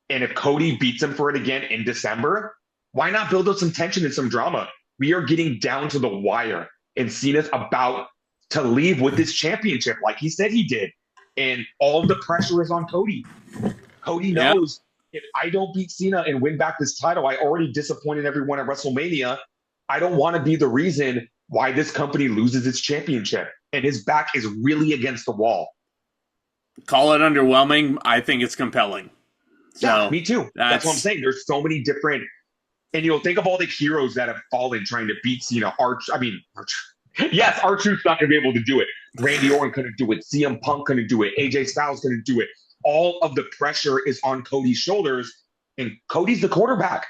And if Cody beats him for it again in December, why not build up some tension and some drama? We are getting down to the wire, and Cena's about to leave with this championship like he said he did. And all the pressure is on Cody. Cody knows if I don't beat Cena and win back this title, I already disappointed everyone at WrestleMania. I don't want to be the reason why this company loses its championship. And his back is really against the wall. Call it underwhelming. I think it's compelling. So yeah, me too. That's what I'm saying. There's so many different, and think of all the heroes that have fallen trying to beat Cena. Yes, R-Truth's not going to be able to do it. Randy Orton couldn't do it. CM Punk couldn't do it. AJ Styles couldn't do it. All of the pressure is on Cody's shoulders, and Cody's the quarterback.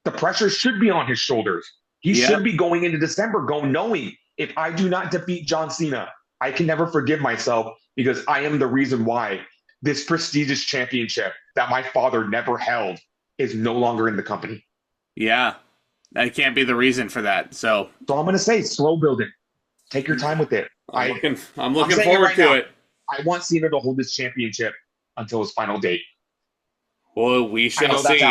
The pressure should be on his shoulders. He should be going into December knowing if I do not defeat John Cena, I can never forgive myself because I am the reason why this prestigious championship that my father never held is no longer in the company. Yeah, that can't be the reason for that. So I'm going to say slow building. Take your time with it. I'm looking forward to it. I want Cena to hold this championship until his final date. Well, we shall see.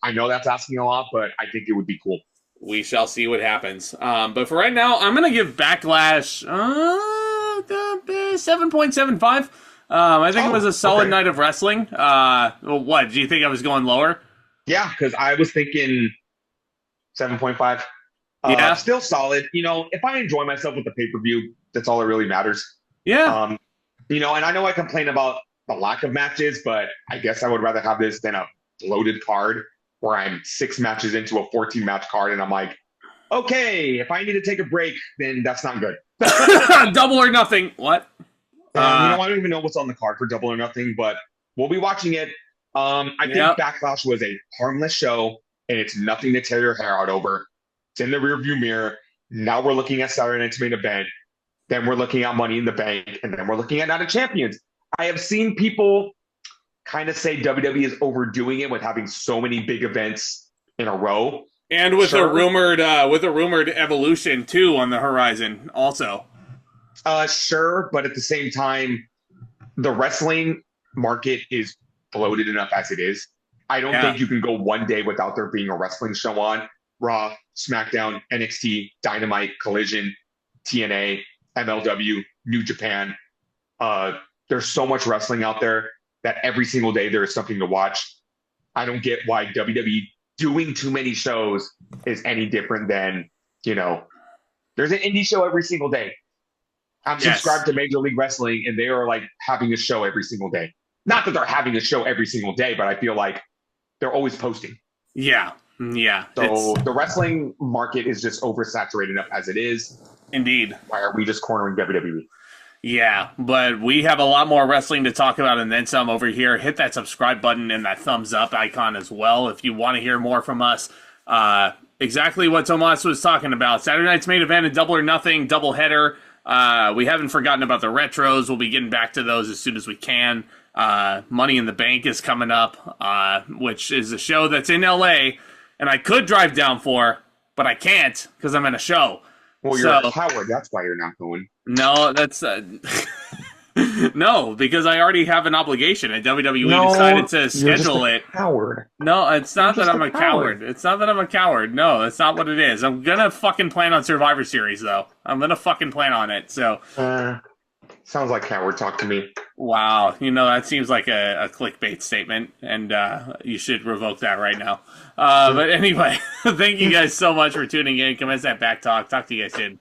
I know that's asking a lot, but I think it would be cool. We shall see what happens. But for right now, I'm going to give Backlash 7.75. I think it was a solid night of wrestling. What? Do you think I was going lower? Yeah, because I was thinking 7.5. Yeah. Still solid. If I enjoy myself with the pay-per-view, that's all that really matters. Yeah. And I know I complain about the lack of matches, but I guess I would rather have this than a bloated card where I'm 6 matches into a 14 match card and I'm like, okay, if I need to take a break, then that's not good. Double or Nothing. What? I don't even know what's on the card for Double or Nothing, but we'll be watching it. I think Backlash was a harmless show, and it's nothing to tear your hair out over. It's in the rearview mirror. Now we're looking at Saturday night's main event. Then we're looking at Money in the Bank, and then we're looking at Night of Champions. I have seen people kind of say WWE is overdoing it with having so many big events in a row, and with a rumored Evolution too on the horizon, also. Sure, but at the same time, the wrestling market is bloated enough as it is. I don't think you can go one day without there being a wrestling show on. Raw, SmackDown, NXT, Dynamite, Collision, TNA, MLW, New Japan. There's so much wrestling out there that every single day there is something to watch. I don't get why WWE doing too many shows is any different than, there's an indie show every single day. I'm subscribed to Major League Wrestling, and they are like having a show every single day. Not that they're having a show every single day, but I feel like they're always posting. Yeah. So the wrestling market is just oversaturated enough as it is. Indeed. Why are we just cornering WWE? Yeah, but we have a lot more wrestling to talk about and then some over here. Hit that subscribe button and that thumbs up icon as well if you want to hear more from us. Exactly what Tomas was talking about. Saturday night's main event and Double or Nothing, doubleheader. We haven't forgotten about the retros. We'll be getting back to those as soon as we can. Money in the Bank is coming up, which is a show that's in LA, and I could drive down for, but I can't because I'm in a show. Well, you're a coward. That's why you're not going. No, that's no, because I already have an obligation, and WWE decided to schedule it. Coward. No, it's not that I'm a coward. It's not that I'm a coward. No, that's not what it is. I'm gonna fucking plan on Survivor Series, though. I'm gonna fucking plan on it. So. Sounds like coward talk to me. Wow, that seems like a clickbait statement, and you should revoke that right now. But anyway, thank you guys so much for tuning in. Commence that back talk. Talk to you guys soon.